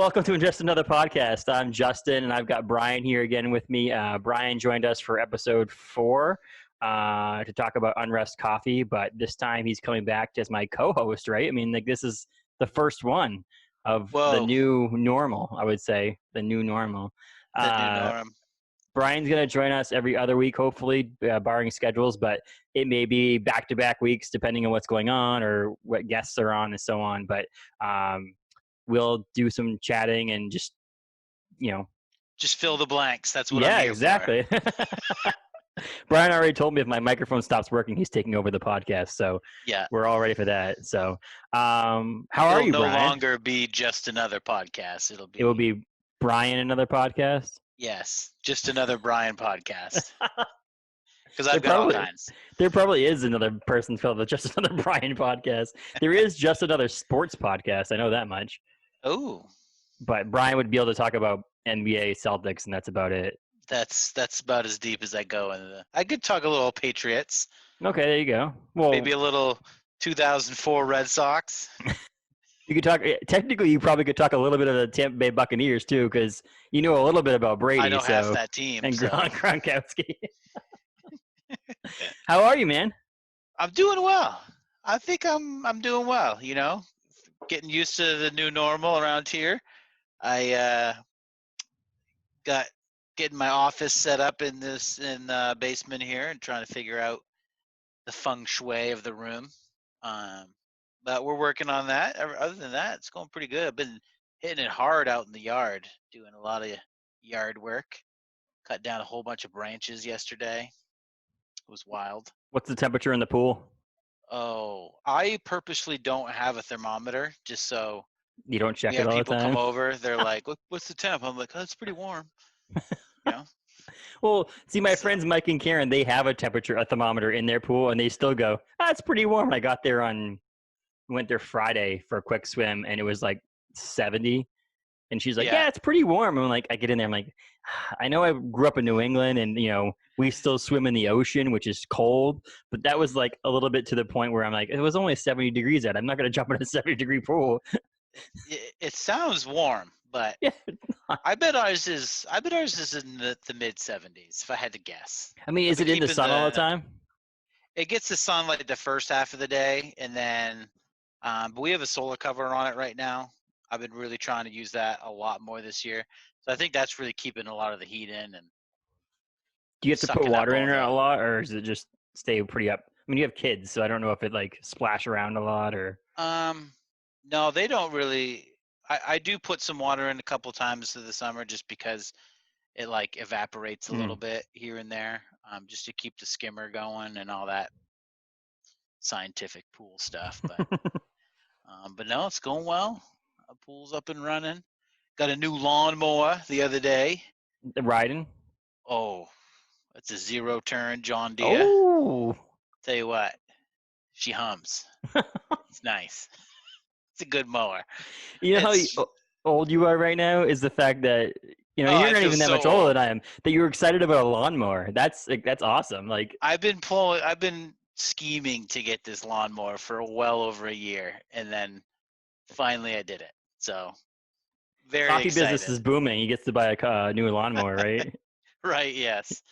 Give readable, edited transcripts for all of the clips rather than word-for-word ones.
welcome to Just Another Podcast. I'm Justin, and I've got Brian here again with me. Brian joined us for episode 4 to talk about Unrest Coffee, but this time he's coming back as my co-host, right? I mean, like, this is the first one of the new normal, I would say, the new normal. The new norm. Brian's going to join us every other week, hopefully, barring schedules, but it may be back-to-back weeks depending on what's going on or what guests are on and so on. But we'll do some chatting and just fill the blanks. That's what I'm here exactly. Brian already told me if my microphone stops working, he's taking over the podcast. So yeah, we're all ready for that. So how are you, Brian? It'll no longer be just another podcast. It will be Brian another podcast. Yes, just another Brian podcast. Because I've got all kinds. There probably is another person called the Just Another Brian podcast. There is just another sports podcast. I know that much. Oh. But Brian would be able to talk about NBA, Celtics, and that's about it. That's about as deep as I go. I could talk a little Patriots. Okay, there you go. Well, maybe a little 2004 Red Sox. You could talk. Technically, you probably could talk a little bit of the Tampa Bay Buccaneers too, because you know a little bit about Brady. I know half that team. And Gronkowski. How are you, man? I'm doing well. I think I'm doing well. You know, getting used to the new normal around here. I got getting my office set up in the basement here and trying to figure out the feng shui of the room. But we're working on that. Other than that, it's going pretty good. I've been hitting it hard out in the yard, doing a lot of yard work. Cut down a whole bunch of branches yesterday. It was wild. What's the temperature in the pool? Oh, I purposely don't have a thermometer just so you don't check it all the time. People come over, they're like, "What's the temp?" I'm like, "Oh, it's pretty warm." You know? Well, see, my friends Mike and Karen, they have a thermometer in their pool, and they still go, it's pretty warm. I went there Friday for a quick swim, and it was like 70. And she's like, yeah, it's pretty warm. I'm like, I get in there, I'm like, I know I grew up in New England, and, we still swim in the ocean, which is cold. But that was like a little bit to the point where I'm like, it was only 70 degrees out. I'm not going to jump in a 70-degree pool. It sounds warm, but I bet ours is in the mid 70s, if I had to guess. I mean, is it in the sun all the time? It gets the sun like the first half of the day, and then but we have a solar cover on it right now. I've been really trying to use that a lot more this year. So I think that's really keeping a lot of the heat in. And do you have to put water in it a lot, or does it just stay pretty up? I mean, you have kids, so I don't know if it like splash around a lot or. No, they don't really. I do put some water in a couple times through the summer just because it like evaporates a little bit here and there, just to keep the skimmer going and all that scientific pool stuff. But no, it's going well. Pool's up and running. Got a new lawnmower the other day. Riding? Oh, it's a 0-turn John Deere. Oh. Tell you what, she hums. It's nice. It's a good mower. You know how old you are right now is the fact that you're not even that much older than I am. That you're excited about a lawnmower. That's awesome. Like I've been scheming to get this lawnmower for well over a year, and then finally I did it. So very coffee excited. Business is booming. He gets to buy a new lawnmower, right? Right. Yes.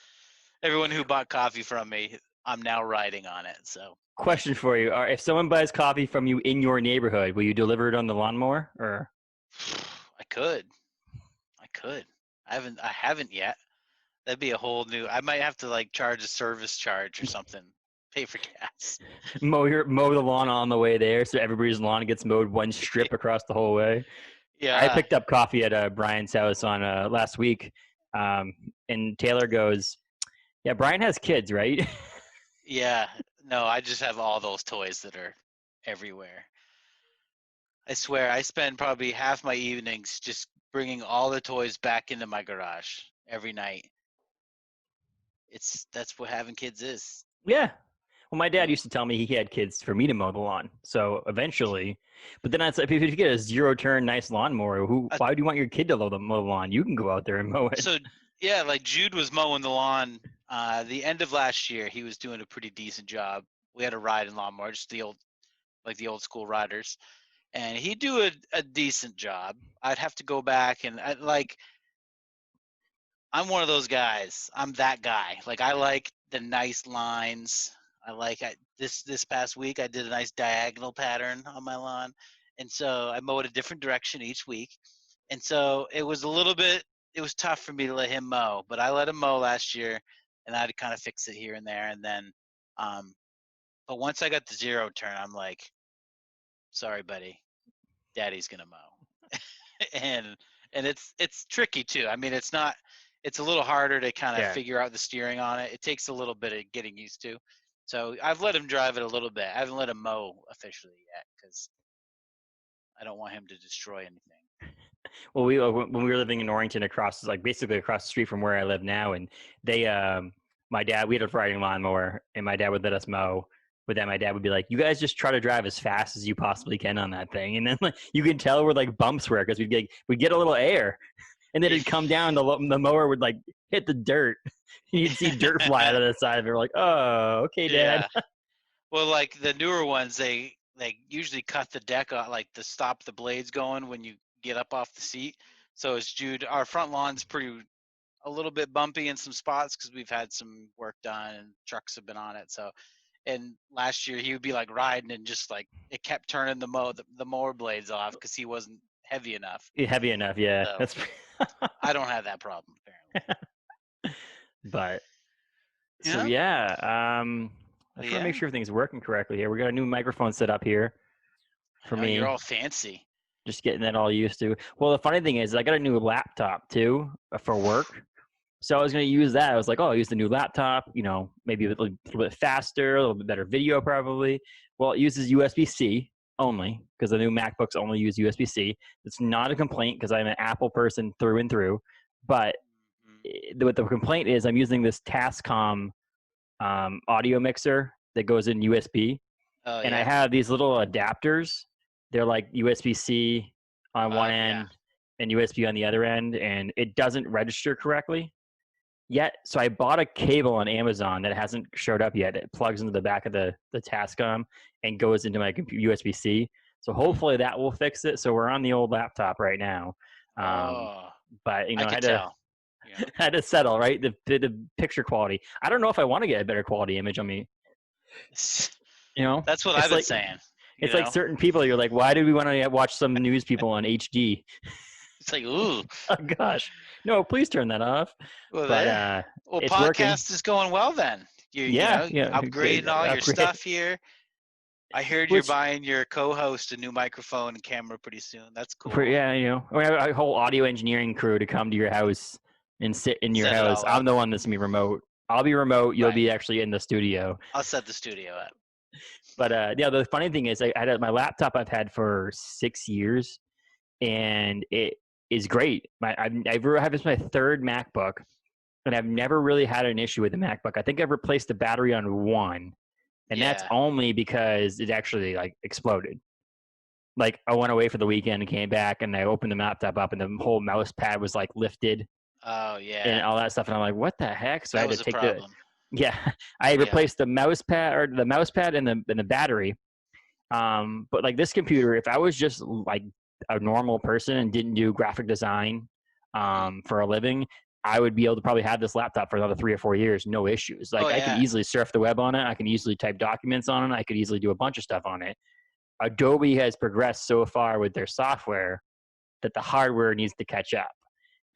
Everyone who bought coffee from me, I'm now riding on it. So. Question for you: if someone buys coffee from you in your neighborhood, will you deliver it on the lawnmower? Or I could. I haven't yet. That'd be a whole new. I might have to like charge a service charge or something. Pay for gas. Mow the lawn on the way there, so everybody's lawn gets mowed one strip across the whole way. Yeah. I picked up coffee at Brian's house on last week, and Taylor goes, "Yeah, Brian has kids, right?" Yeah. No, I just have all those toys that are everywhere. I swear, I spend probably half my evenings just bringing all the toys back into my garage every night. That's what having kids is. Yeah. Well, my dad used to tell me he had kids for me to mow the lawn. So eventually, but then I said, if you get a 0-turn nice lawnmower, why do you want your kid to mow the lawn? You can go out there and mow it. So yeah, like Jude was mowing the lawn the end of last year. He was doing a pretty decent job. We had a riding lawnmower, just the old school riders. and he'd do a decent job. I'd have to go back and I'm one of those guys. I'm that guy. Like I like the nice lines. This past week I did a nice diagonal pattern on my lawn, and so I mowed a different direction each week. And so it was tough for me to let him mow, but I let him mow last year, and I had to kind of fix it here and there. And then, but once I got the zero turn, I'm like, sorry, buddy, Daddy's gonna mow. and it's tricky too. I mean, it's a little harder to kind of Yeah. figure out the steering on it. It takes a little bit of getting used to. So I've let him drive it a little bit. I haven't let him mow officially yet because I don't want him to destroy anything. Well, when we were living in Orrington, basically across the street from where I live now, and they, my dad, we had a riding lawnmower, and my dad would let us mow. But then my dad would be like, "You guys just try to drive as fast as you possibly can on that thing," and then like you can tell where like bumps were because we'd get a little air, and then it'd come down. The mower would like hit the dirt. You'd see dirt fly out of the side of it. We're like, "Oh, okay, Dad." Yeah. Well, like the newer ones, they usually cut the deck out, like to stop the blades going when you get up off the seat. So as Jude, our front lawn's a little bit bumpy in some spots because we've had some work done and trucks have been on it. So, and last year he would be like riding and just like it kept turning the mower blades off because he wasn't heavy enough. Heavy enough, yeah. So That's. I don't have that problem apparently. But so Yeah. yeah, I just want to make sure everything's working correctly here. We got a new microphone set up here for I know you're me. all fancy. Just getting that all used to. Well, the funny thing is, I got a new laptop too for work. So I was going to use that. I was like, oh, I'll use the new laptop, maybe a little bit faster, a little bit better video probably. Well, it uses USB-C only because the new MacBooks only use USB-C. It's not a complaint because I'm an Apple person through and through. But what the complaint is, I'm using this Tascam audio mixer that goes in USB. Oh And I yeah. have these little adapters. They're like USB-C on one end and USB on the other end, and it doesn't register correctly yet. So I bought a cable on Amazon that hasn't showed up yet. It plugs into the back of the Tascam and goes into my USB-C. So hopefully that will fix it. So we're on the old laptop right now. But I I could tell. Yeah. had to settle, right? The picture quality. I don't know if I want to get a better quality image on me. That's what I've been saying. It's like certain people, you're like, why do we want to watch some news people on HD? It's like, ooh. Oh, gosh. No, please turn that off. Well, but it's podcast working. Is going well then. Yeah. Upgrading all your stuff here. I heard you're buying your co-host a new microphone and camera pretty soon. That's cool. Yeah, we have a whole audio engineering crew to come to your house and sit in your house. I'm the one that's going to be remote. I'll be remote. You'll be actually in the studio. I'll set the studio up. But the funny thing is, I had my laptop I've had for 6 years, and it is great. This is my third MacBook, and I've never really had an issue with the MacBook. I think I've replaced the battery on one, and that's only because it actually like exploded. Like I went away for the weekend and came back, and I opened the laptop up, and the whole mouse pad was like lifted. Oh yeah, and all that stuff, and I'm like, what the heck? So that I had was to take a problem. I replaced the mouse pad and the battery. But like this computer, if I was just like a normal person and didn't do graphic design for a living, I would be able to probably have this laptop for another 3 or 4 years, no issues. Like I can easily surf the web on it. I can easily type documents on it. I could easily do a bunch of stuff on it. Adobe has progressed so far with their software that the hardware needs to catch up.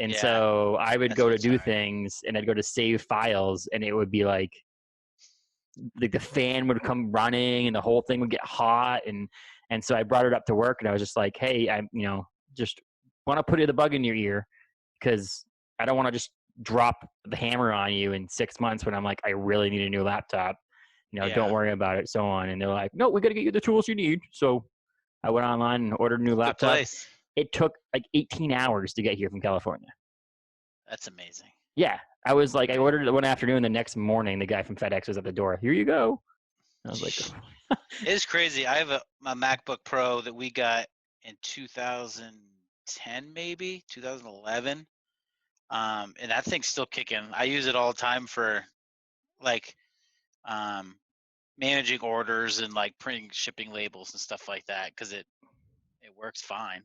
And so I would go to do things, and I'd go to save files, and it would be like the fan would come running, and the whole thing would get hot. And so I brought it up to work, and I was just like, hey, I just want to put the bug in your ear, because I don't want to just drop the hammer on you in 6 months when I'm like, I really need a new laptop. Don't worry about it, so on. And they're like, no, we got to get you the tools you need. So I went online and ordered a new laptop. It took like 18 hours to get here from California. That's amazing. Yeah. I was like, I ordered it one afternoon. The next morning, the guy from FedEx was at the door. Here you go. I was like, it's crazy. I have a MacBook Pro that we got in 2010, maybe 2011. And that thing's still kicking. I use it all the time for like managing orders and like printing shipping labels and stuff like that, because It works fine.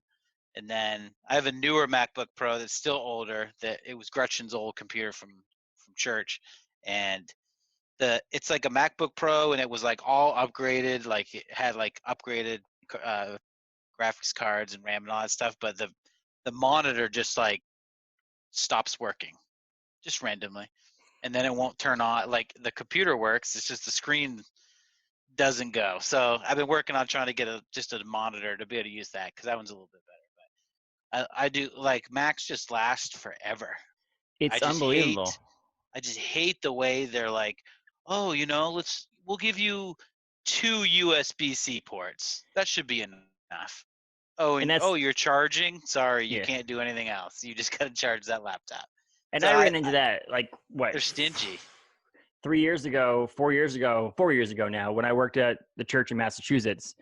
And then I have a newer MacBook Pro that's still older. That it was Gretchen's old computer from church, and it's like a MacBook Pro, and it was like all upgraded. Like it had like upgraded graphics cards and RAM and all that stuff. But the monitor just like stops working, just randomly, and then it won't turn on. Like the computer works, it's just the screen doesn't go. So I've been working on trying to get just a monitor to be able to use that, because that one's a little bit better. But I do like Macs just last forever. I It's just hate unbelievable. I just hate the way they're like, oh, we'll give you 2 USB-C ports. That should be enough. Oh, And and that's you're charging? Sorry, you yeah. can't do anything else. You just got to charge that laptop. And So I ran into that like what they're stingy. 3 years ago, 4 years ago, 4 years ago now, when I worked at the church in Massachusetts.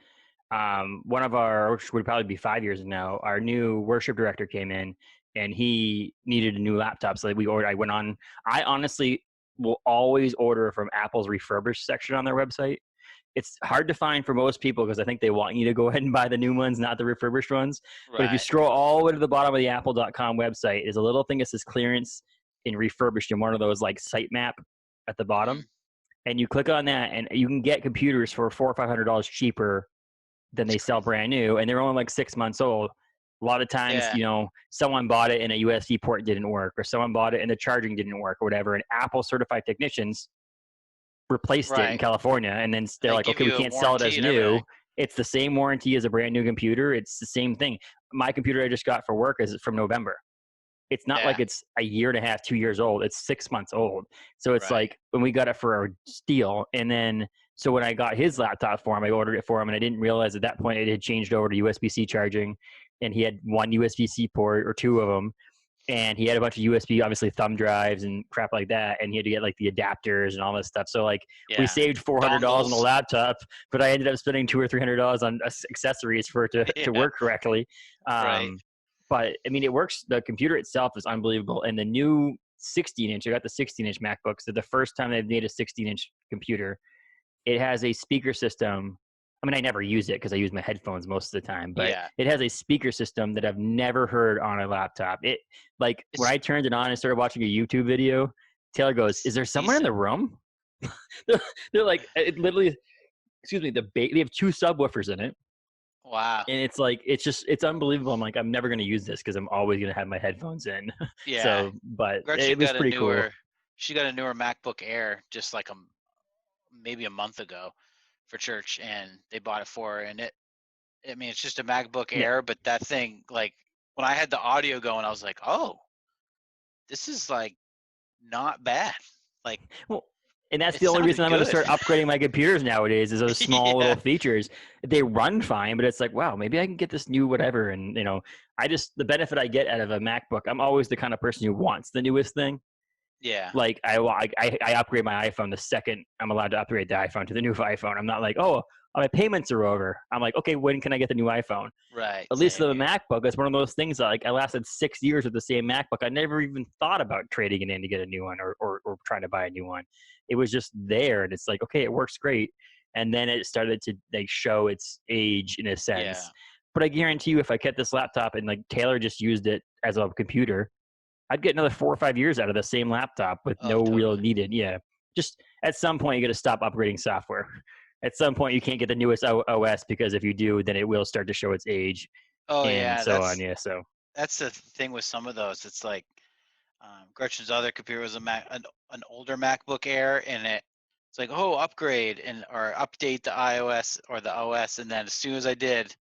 One of our, which would probably be 5 years now, our new worship director came in and he needed a new laptop. So we ordered, I honestly will always order from Apple's refurbished section on their website. It's hard to find for most people because I think they want you to go ahead and buy the new ones, not the refurbished ones. But if you Right. scroll all the way to the bottom of the apple.com website, there's a little thing that says clearance in refurbished in one of those like sitemap at the bottom. And you click on that and you can get computers for $400 or $500 cheaper than they sell brand new, and they're only like 6 months old. A lot of times, Yeah. someone bought it and a USB port didn't work, or someone bought it and the charging didn't work, or whatever. And Apple certified technicians replaced it in Right. California, and then they're They like, give okay, we you a can't sell it warranty as and new. everything. It's the same warranty as a brand new computer. It's the same thing. My computer I just got for work is from November. It's not like Yeah. it's a year and a half, 2 years old. It's 6 months old. So it's Right. like when we got it for a steal, and then so when I got his laptop for him, I ordered it for him, and I didn't realize at that point it had changed over to USB-C charging, and he had one USB-C port or two of them, and he had a bunch of USB, obviously thumb drives and crap like that, and he had to get like the adapters and all this stuff. So like we Yeah. saved $400 on the Dongles. laptop, but I ended up spending $200 or $300 on accessories for it to Yeah. work correctly. Right. But I mean, it works. The computer itself is unbelievable, and the new 16-inch. I got the 16-inch MacBook. So the first time they've made a 16-inch computer, it has a speaker system. I mean, I never use it because I use my headphones most of the time, but Yeah. it has a speaker system that I've never heard on a laptop. It like when It's I turned it on and started watching a YouTube video, Taylor goes, "Is there someone in the decent. room?" they're like, it literally. Excuse me. They have two subwoofers in it, Wow. and it's like it's unbelievable. I'm like, I'm never gonna use this because I'm always gonna have my headphones in. Yeah. So, but it Gretchen was got a pretty cool. newer she got a newer MacBook Air just like maybe a month ago for church, and they bought it for her, and I mean it's just a MacBook Yeah. Air, but that thing, like when I had the audio going, I was like, "Oh, this is like not bad." Like Well, and that's it the only reason sounded I'm going to good. start upgrading my computers nowadays is those small Yeah. little features. They run fine, but it's like, wow, maybe I can get this new whatever. And the benefit I get out of a MacBook, I'm always the kind of person who wants the newest thing. Yeah. Like I upgrade my iPhone the second I'm allowed to upgrade the iPhone to the new iPhone. I'm not like, oh, my payments are over. I'm like, okay, when can I get the new iPhone? Right. At least Same the here. MacBook is one of those things that like I lasted 6 years with the same MacBook. I never even thought about trading it in to get a new one or trying to buy a new one. It was just there, and it's like, okay, it works great. And then it started to like show its age in a sense. Yeah. But I guarantee you, if I kept this laptop and like Taylor just used it as a computer, I'd get another 4 or 5 years out of the same laptop with Oh, no real totally. needed. Yeah, just at some point you got to stop upgrading software. At some point you can't get the newest OS because if you do, then it will start to show its age Oh and yeah, so on. Yeah, so that's the thing with some of those. It's like Gretchen's other computer was an older MacBook Air, and it's like, oh, upgrade or update the iOS or the OS, and then as soon as I did,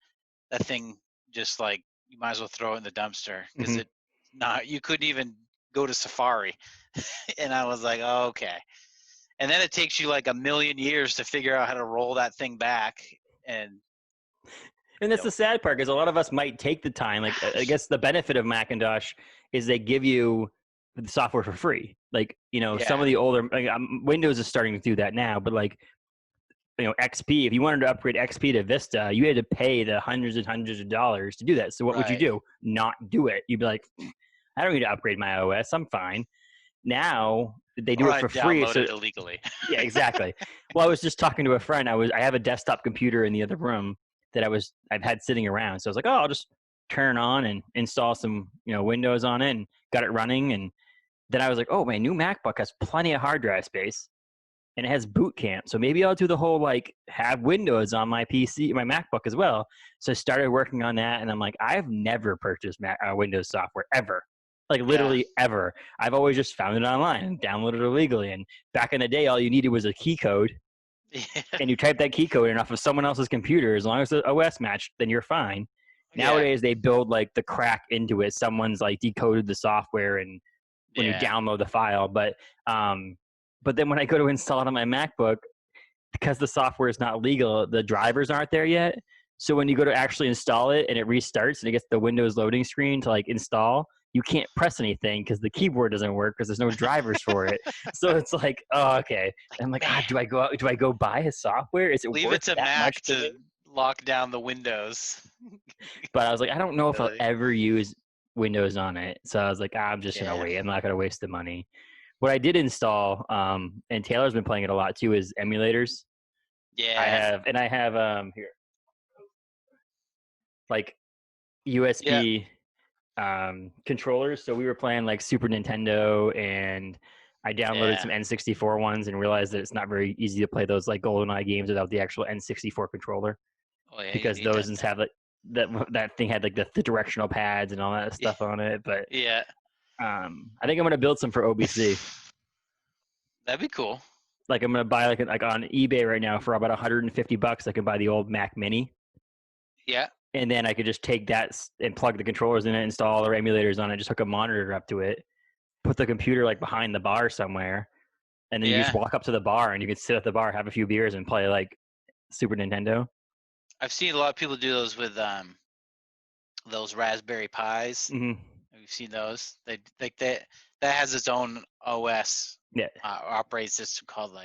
that thing just like you might as well throw it in the dumpster because mhm. you couldn't even go to Safari, and I was like, oh, okay. And then it takes you like a million years to figure out how to roll that thing back, and And that's the sad part because a lot of us might take the time. Like I guess the benefit of Macintosh is they give you the software for free. Like some of yeah, the older Windows is starting to do that now, but like XP, if you wanted to upgrade XP to Vista, you had to pay the hundreds and hundreds of dollars to do that. So what would you right. do? Not do it. You'd be like, I don't need to upgrade my OS. I'm fine. Now they do Or it I for free. downloaded So it illegally. yeah, exactly. Well, I was just talking to a friend. I have a desktop computer in the other room that I've had sitting around. So I was like, oh, I'll just turn it on and install some Windows on it, and got it running. And then I was like, oh, my new MacBook has plenty of hard drive space, and it has Boot Camp. So maybe I'll do the whole have Windows on my PC, my MacBook as well. So I started working on that, and I'm like, I've never purchased Windows software ever. Literally ever. I've always just found it online and downloaded it illegally. And back in the day, all you needed was a key code, and you type that key code in off of someone else's computer. As long as the OS matched, then you're fine. Nowadays, they build the crack into it. Someone's decoded the software, and when you download the file. But then when I go to install it on my MacBook, because the software is not legal, the drivers aren't there yet. So when you go to actually install it and it restarts and it gets the Windows loading screen to install, you can't press anything because the keyboard doesn't work because there's no drivers for it. So it's oh, okay. And I'm like, do I go buy a software? Is it leave worth it to that Mac much to lock down the Windows? But I was like, I don't know if I'll ever use Windows on it. So I was like, I'm just gonna wait. I'm not gonna waste the money. What I did install, and Taylor's been playing it a lot too, is emulators. Yeah. I have here, USB controllers. So we were playing Super Nintendo, and I downloaded some N64 ones and realized that it's not very easy to play those GoldenEye games without the actual N64 controller. Oh, yeah, because those ones have that thing had the directional pads and all that stuff on it. But I think I'm gonna build some for OBC. That'd be cool. I'm gonna buy on eBay right now for about $150. I can buy the old Mac Mini. Yeah. And then I could just take that and plug the controllers in it, install our emulators on it, just hook a monitor up to it, put the computer behind the bar somewhere, and then you just walk up to the bar and you can sit at the bar, have a few beers, and play Super Nintendo. I've seen a lot of people do those with those Raspberry Pis. Mm-hmm. Have you seen those? That has its own OS operating system called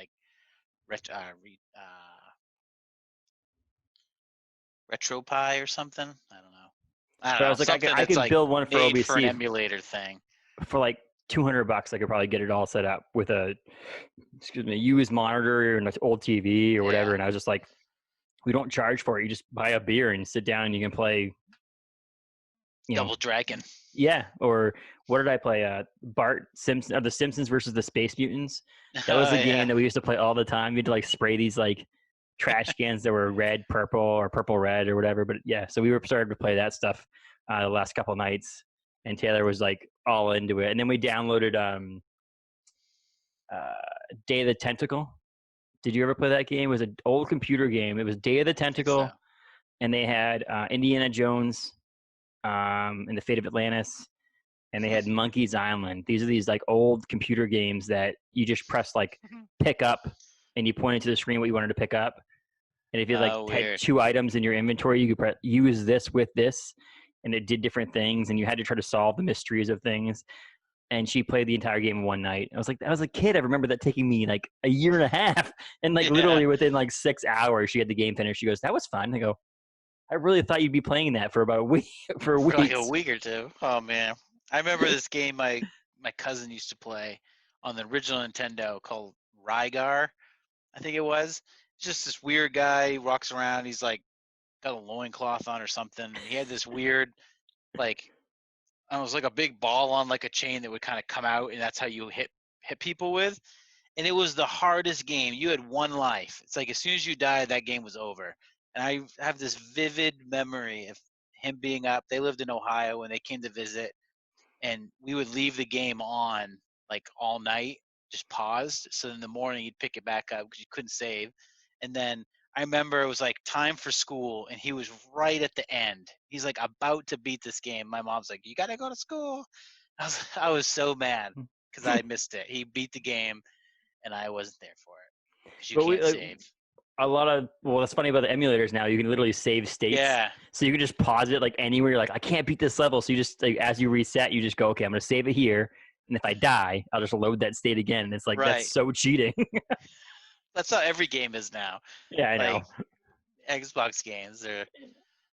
RetroPie or something. I don't know. I was like, I could build one for OBC for an emulator thing for $200. I could probably get it all set up with a used monitor and an old TV or whatever. And I was just like, we don't charge for it. You just buy a beer and sit down and you can play Double Dragon. Yeah. Or what did I play? Bart Simpson, the Simpsons versus the Space Mutants. That was a game that we used to play all the time. You had to spray these trash cans that were red, purple, or purple red or whatever. But yeah, so we were started to play that stuff the last couple nights, and Taylor was all into it. And then we downloaded Day of the Tentacle. Did you ever play that game? It was an old computer game. It was Day of the Tentacle, and they had Indiana Jones and the Fate of Atlantis, and they had Monkey's Island. These are these old computer games that you just press pick up, and you pointed to the screen what you wanted to pick up. And if you had two items in your inventory, you could use this with this, and it did different things, and you had to try to solve the mysteries of things. And she played the entire game in one night. I was like, I was a kid. I remember that taking me a year and a half, and literally within 6 hours, she had the game finished. She goes, "That was fun." I go, "I really thought you'd be playing that for about a week, for a week, a week or two." Oh man, I remember this game my cousin used to play on the original Nintendo called Rygar. I think it was. It's just this weird guy. He walks around. He's got a loincloth on or something. And he had this weird, it was a big ball on a chain that would kind of come out, and that's how you hit people with. And it was the hardest game. You had one life. It's as soon as you died, that game was over. And I have this vivid memory of him being up. They lived in Ohio when they came to visit, and we would leave the game on all night, just paused. So in the morning, you'd pick it back up because you couldn't save. And then I remember it was time for school, and he was right at the end. He's about to beat this game. My mom's like, "You gotta go to school." I was so mad because I missed it. He beat the game, and I wasn't there for it because you can't save. That's funny about the emulators now. You can literally save states. Yeah. So you can just pause it anywhere. You're I can't beat this level. So you just as you reset, you just go, okay, I'm gonna save it here, and if I die, I'll just load that state again. And it's that's so cheating. That's how every game is now. Yeah, I know. Xbox games,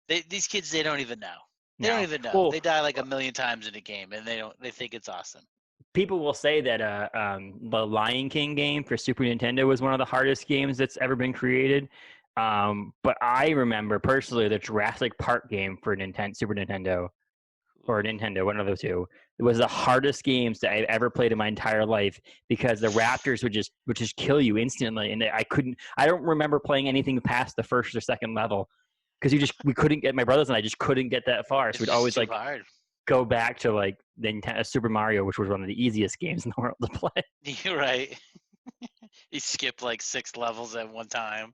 these kids, they don't even know. They don't even know. Well, they die a million times in a game, and they think it's awesome. People will say that the Lion King game for Super Nintendo was one of the hardest games that's ever been created. But I remember personally the Jurassic Park game for Super Nintendo or Nintendo, one of the two. It was the hardest games that I've ever played in my entire life because the raptors would just kill you instantly, and I don't remember playing anything past the first or second level because we couldn't get, my brothers and I just couldn't get that far. So It's we'd just always too like hard. go back to like Super Mario, which was one of the easiest games in the world to play. You're right. You skip like 6 levels at one time.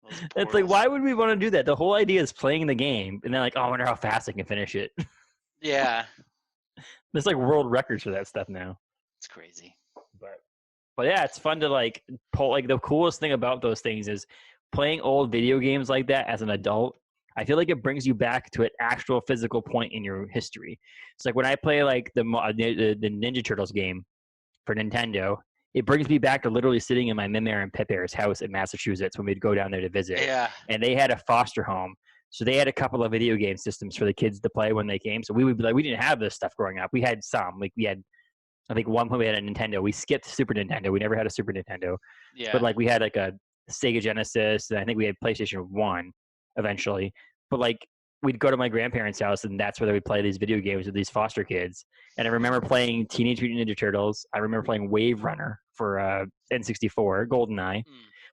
Those It's like, portals. why would we want to do that? The whole idea is playing the game, and then like, oh, I wonder how fast I can finish it. Yeah, There's like world records for that stuff now. it's crazy. But yeah, it's fun to like pull. Like the coolest thing about those things is playing old video games like that as an adult. I feel like it brings you back to an actual physical point in your history. It's like when I play like the Ninja Turtles game for Nintendo, it brings me back to literally sitting in my Mimir and Pipir's house in Massachusetts when we'd go down there to visit. Yeah. And they had a foster home. So they had a couple of video game systems for the kids to play when they came. So we would be like, we didn't have this stuff growing up. We had some. Like we had, I think one point we had a Nintendo. We skipped Super Nintendo. We never had a Super Nintendo. Yeah. But like we had like a Sega Genesis, and I think we had PlayStation 1 eventually. But like we'd go to my grandparents' house, and that's where they would play these video games with these foster kids. And I remember playing Teenage Mutant Ninja Turtles. I remember playing Wave Runner for N64, GoldenEye.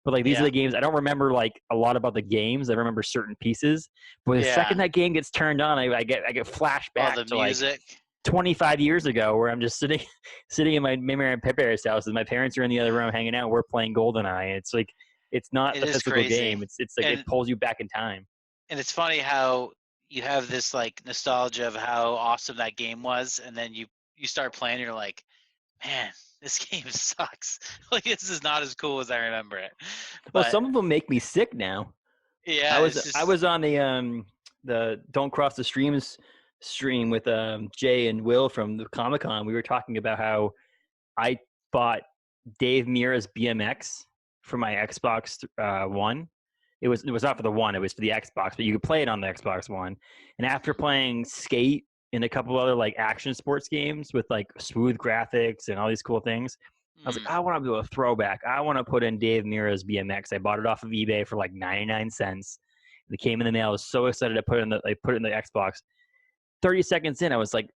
But like these are the games I don't remember like a lot about the games. I remember certain pieces. But the second that game gets turned on, I get flashback to music. like 25 years ago, where I'm just sitting in my Mimir and Pipir's house, and my parents are in the other room hanging out. We're playing GoldenEye. And it's like it's not the physical game. It's like it pulls you back in time. And it's funny how you have this like nostalgia of how awesome that game was, and then you start playing, and you're like, man, this game sucks. Like this is not as cool as I remember it. Well, some of them make me sick now. Yeah, I was on the Don't Cross the Streams stream with Jay and Will from the Comic-Con. We were talking about how I bought Dave Mirra's BMX for my Xbox One. It was not for the One, it was for the Xbox, but you could play it on the Xbox One. And after playing Skate and a couple other like action sports games with like smooth graphics and all these cool things, I was like, I want to do a throwback. I want to put in Dave Mirra's BMX. I bought it off of eBay for like 99 cents. It came in the mail. I was so excited to put it in the Xbox. 30 seconds in, I was like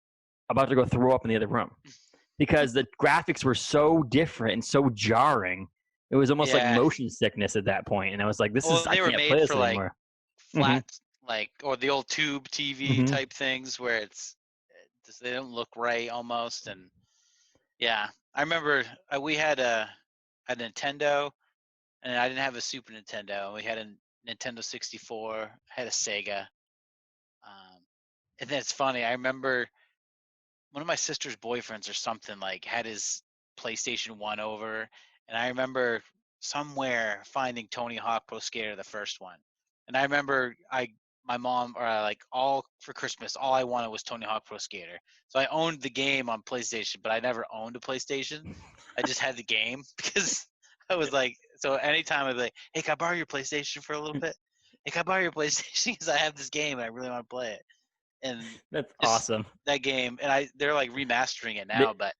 about to go throw up in the other room because the graphics were so different and so jarring. It was almost like motion sickness at that point. And I was like, I can't play this anymore. Flat, like, or the old tube TV type things where they don't look right almost. And yeah, I remember we had a Nintendo, and I didn't have a Super Nintendo. We had a Nintendo 64, had a Sega. And then it's funny, I remember one of my sister's boyfriends or something like had his PlayStation 1 over, and I remember somewhere finding Tony Hawk Pro Skater, the first one. And I remember my mom, or like all for Christmas, all I wanted was Tony Hawk Pro Skater. So I owned the game on PlayStation, but I never owned a PlayStation. I just had the game because I was like, so anytime I'd be like, hey, can I borrow your PlayStation for a little bit? Hey, can I borrow your PlayStation? Because I have this game and I really want to play it. And that's awesome. That game, and they're like remastering it now, but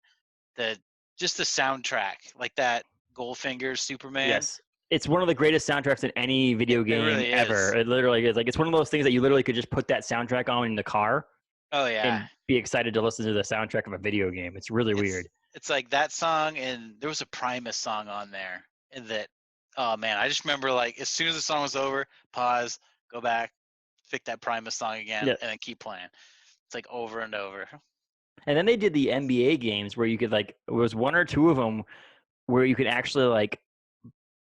the soundtrack, like that Goldfinger Superman. Yes. It's one of the greatest soundtracks in any video game really ever. It literally is. Like it's one of those things that you literally could just put that soundtrack on in the car. Oh yeah. And be excited to listen to the soundtrack of a video game. It's really weird. It's like that song, and there was a Primus song on there, and that, oh man, I just remember like as soon as the song was over, pause, go back, pick that Primus song again, and then keep playing. It's like over and over. And then they did the NBA games where you could like, it was one or two of them where you could actually like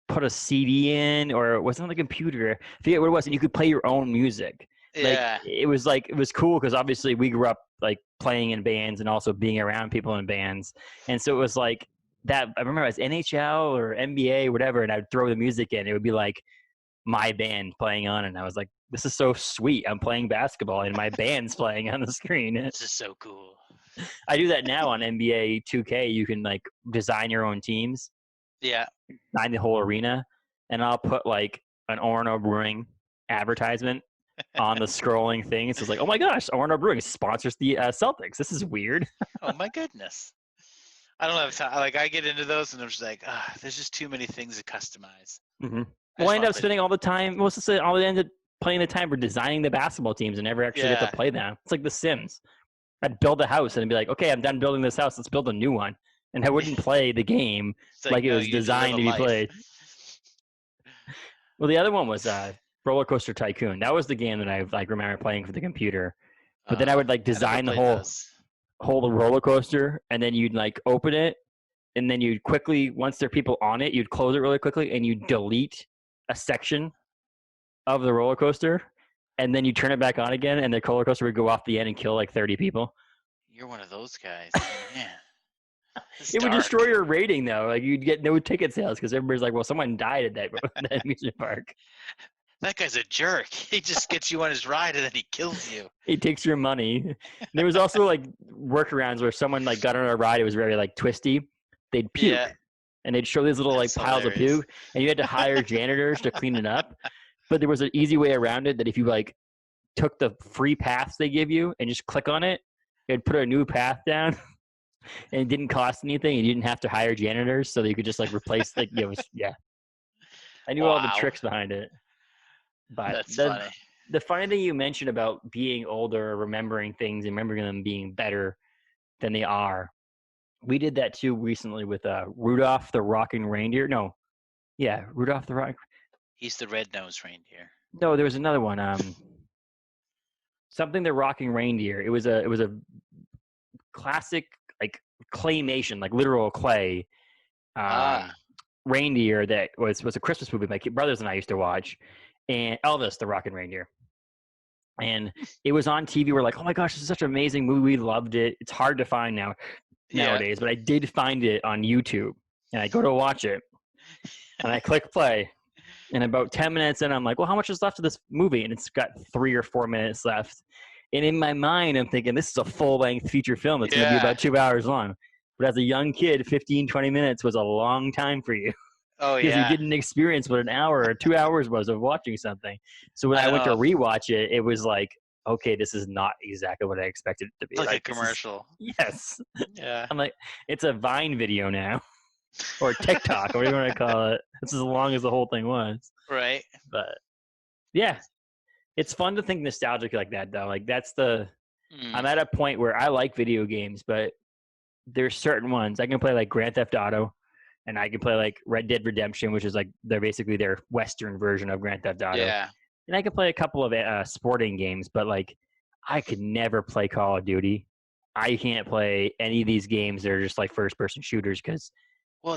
put a CD in, or it wasn't on the computer. I forget what it was, and you could play your own music. Yeah. Like, it was cool because obviously we grew up like playing in bands and also being around people in bands. And so it was like that. I remember it was NHL or NBA, whatever, and I'd throw the music in. It would be like my band playing on, and I was like, this is so sweet. I'm playing basketball and my band's playing on the screen. This is so cool. I do that now on NBA 2K. You can like design your own teams. Yeah. Design the whole arena, and I'll put like an Orono Brewing advertisement on the scrolling thing. So it's like, oh my gosh, Orono Brewing sponsors the Celtics. This is weird. Oh my goodness. I don't have time. Like I get into those and I'm just like, there's just too many things to customize. We'll end up spending all the time. We'll just say all the end up playing the time for designing the basketball teams and never actually get to play them. It's like The Sims. I'd build a house and be like, okay, I'm done building this house. Let's build a new one. And I wouldn't play the game like it was designed to be played. Well, the other one was Roller Coaster Tycoon. That was the game that I like remember playing for the computer. But then I would like design the whole roller coaster, and then you'd like open it, and then you'd quickly, once there are people on it, you'd close it really quickly, and you'd delete a section of the roller coaster, and then you turn it back on again, and the roller coaster would go off the end and kill like 30 people. You're one of those guys, man. It would destroy your rating, though. Like you'd get no ticket sales because everybody's like, "Well, someone died at that amusement park." That guy's a jerk. He just gets you on his ride and then he kills you. He takes your money. There was also like workarounds where someone like got on a ride. It was very like twisty. They'd puke, and they'd show these little like piles of puke, and you had to hire janitors to clean it up. But there was an easy way around it that if you like took the free paths they give you and just click on it, it'd put a new path down. And it didn't cost anything, and you didn't have to hire janitors, so you could just like replace like I knew all the tricks behind it. But that's funny. The funny thing you mentioned about being older, remembering things, and remembering them being better than they are, we did that too recently with Rudolph the Rocking Reindeer. No, Rudolph the Rock. He's the red-nosed reindeer. No, there was another one. Something the Rocking Reindeer. It was a classic like claymation, like literal clay reindeer that was a Christmas movie my brothers and I used to watch, and Elvis the Rockin' Reindeer. And it was on TV. We're like, oh my gosh, this is such an amazing movie. We loved it. It's hard to find nowadays, but I did find it on YouTube, and I go to watch it, and I click play, and about 10 minutes in, I'm like, well, how much is left of this movie? And it's got 3 or 4 minutes left. And in my mind, I'm thinking, this is a full-length feature film that's going to be about 2 hours long. But as a young kid, 15, 20 minutes was a long time for you. Oh, because you didn't experience what an hour or 2 hours was of watching something. So when I went to rewatch it, it was like, okay, this is not exactly what I expected it to be. It's like a commercial. Yes. Yeah. I'm like, it's a Vine video now. Or TikTok, or whatever you want to call it. It's as long as the whole thing was. Right. But, yeah. It's fun to think nostalgic like that, though. Like, that's I'm at a point where I like video games, but there's certain ones. I can play, like, Grand Theft Auto, and I can play, like, Red Dead Redemption, which is, like, they're basically their Western version of Grand Theft Auto. Yeah. And I can play a couple of sporting games, but, like, I could never play Call of Duty. I can't play any of these games that are just, like, first-person shooters because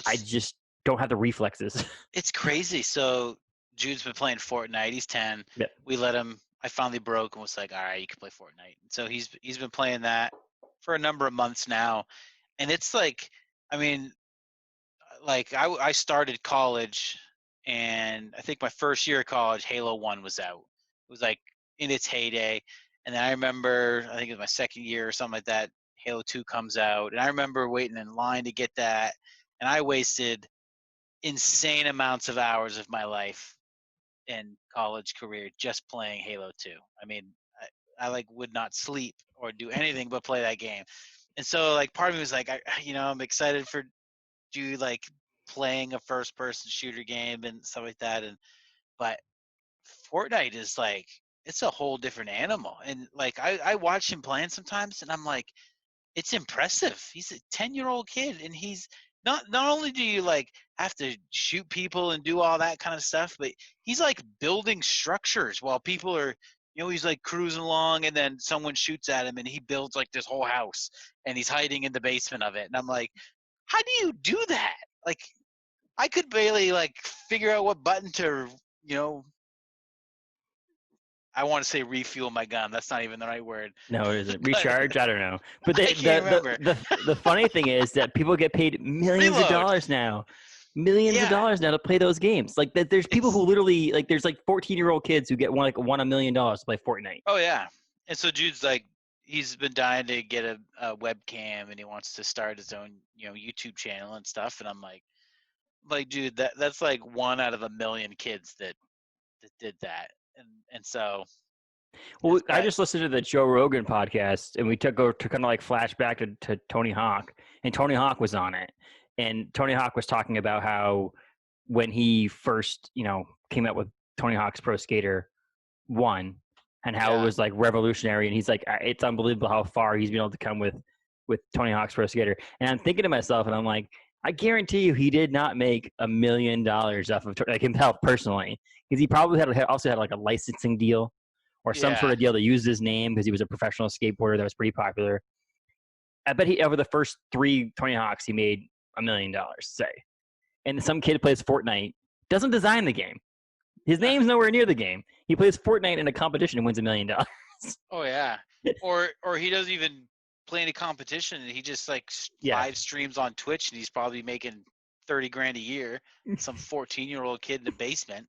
I just don't have the reflexes. It's crazy. So Jude's been playing Fortnite. He's 10. Yep. We let him. I finally broke and was like, all right, you can play Fortnite. And so he's been playing that for a number of months now. And it's like, I mean, like I started college, and I think my first year of college, Halo 1 was out. It was like in its heyday. And then I remember, I think it was my second year or something like that, Halo 2 comes out. And I remember waiting in line to get that. And I wasted insane amounts of hours of my life in college career just playing Halo 2. I mean, I like would not sleep or do anything but play that game. And so like part of me was like, I'm excited for you like playing a first person shooter game and stuff like that. But Fortnite is like, it's a whole different animal. And like, I watch him playing sometimes and I'm like, it's impressive. He's a 10-year-old kid, and he's not only do you like have to shoot people and do all that kind of stuff, but he's like building structures while people are, he's like cruising along, and then someone shoots at him and he builds like this whole house and he's hiding in the basement of it. And I'm like, how do you do that? Like, I could barely like figure out what button to, I want to say refuel my gun. That's not even the right word. No, it isn't. Recharge? I don't know. But the funny thing is that people get paid millions of dollars now. Millions of dollars now to play those games. Like there's people who literally like there's like 14-year-old kids who get won $1 million to play Fortnite. Oh yeah. And so Jude's like, he's been dying to get a webcam, and he wants to start his own, YouTube channel and stuff. And I'm like, dude, that's like 1 out of a million kids that did that. And so, well, I just listened to the Joe Rogan podcast, and we to kind of like flashback to Tony Hawk, and Tony Hawk was on it, and Tony Hawk was talking about how when he first, came out with Tony Hawk's Pro Skater 1 and how it Yeah. was like revolutionary. And he's like, it's unbelievable how far he's been able to come with Tony Hawk's Pro Skater. And I'm thinking to myself, and I'm like, I guarantee you he did not make $1 million off of like himself personally, because he probably also had like a licensing deal or some sort Yeah. of deal to use his name because he was a professional skateboarder that was pretty popular. I bet he over the first 3 Tony Hawks he made $1 million, say. And some kid plays Fortnite, doesn't design the game. His name's nowhere near the game. He plays Fortnite in a competition and wins $1 million. Oh yeah. Or he doesn't even play any competition. He just like live streams on Twitch, and he's probably making 30 grand a year. Some 14-year-old kid in the basement.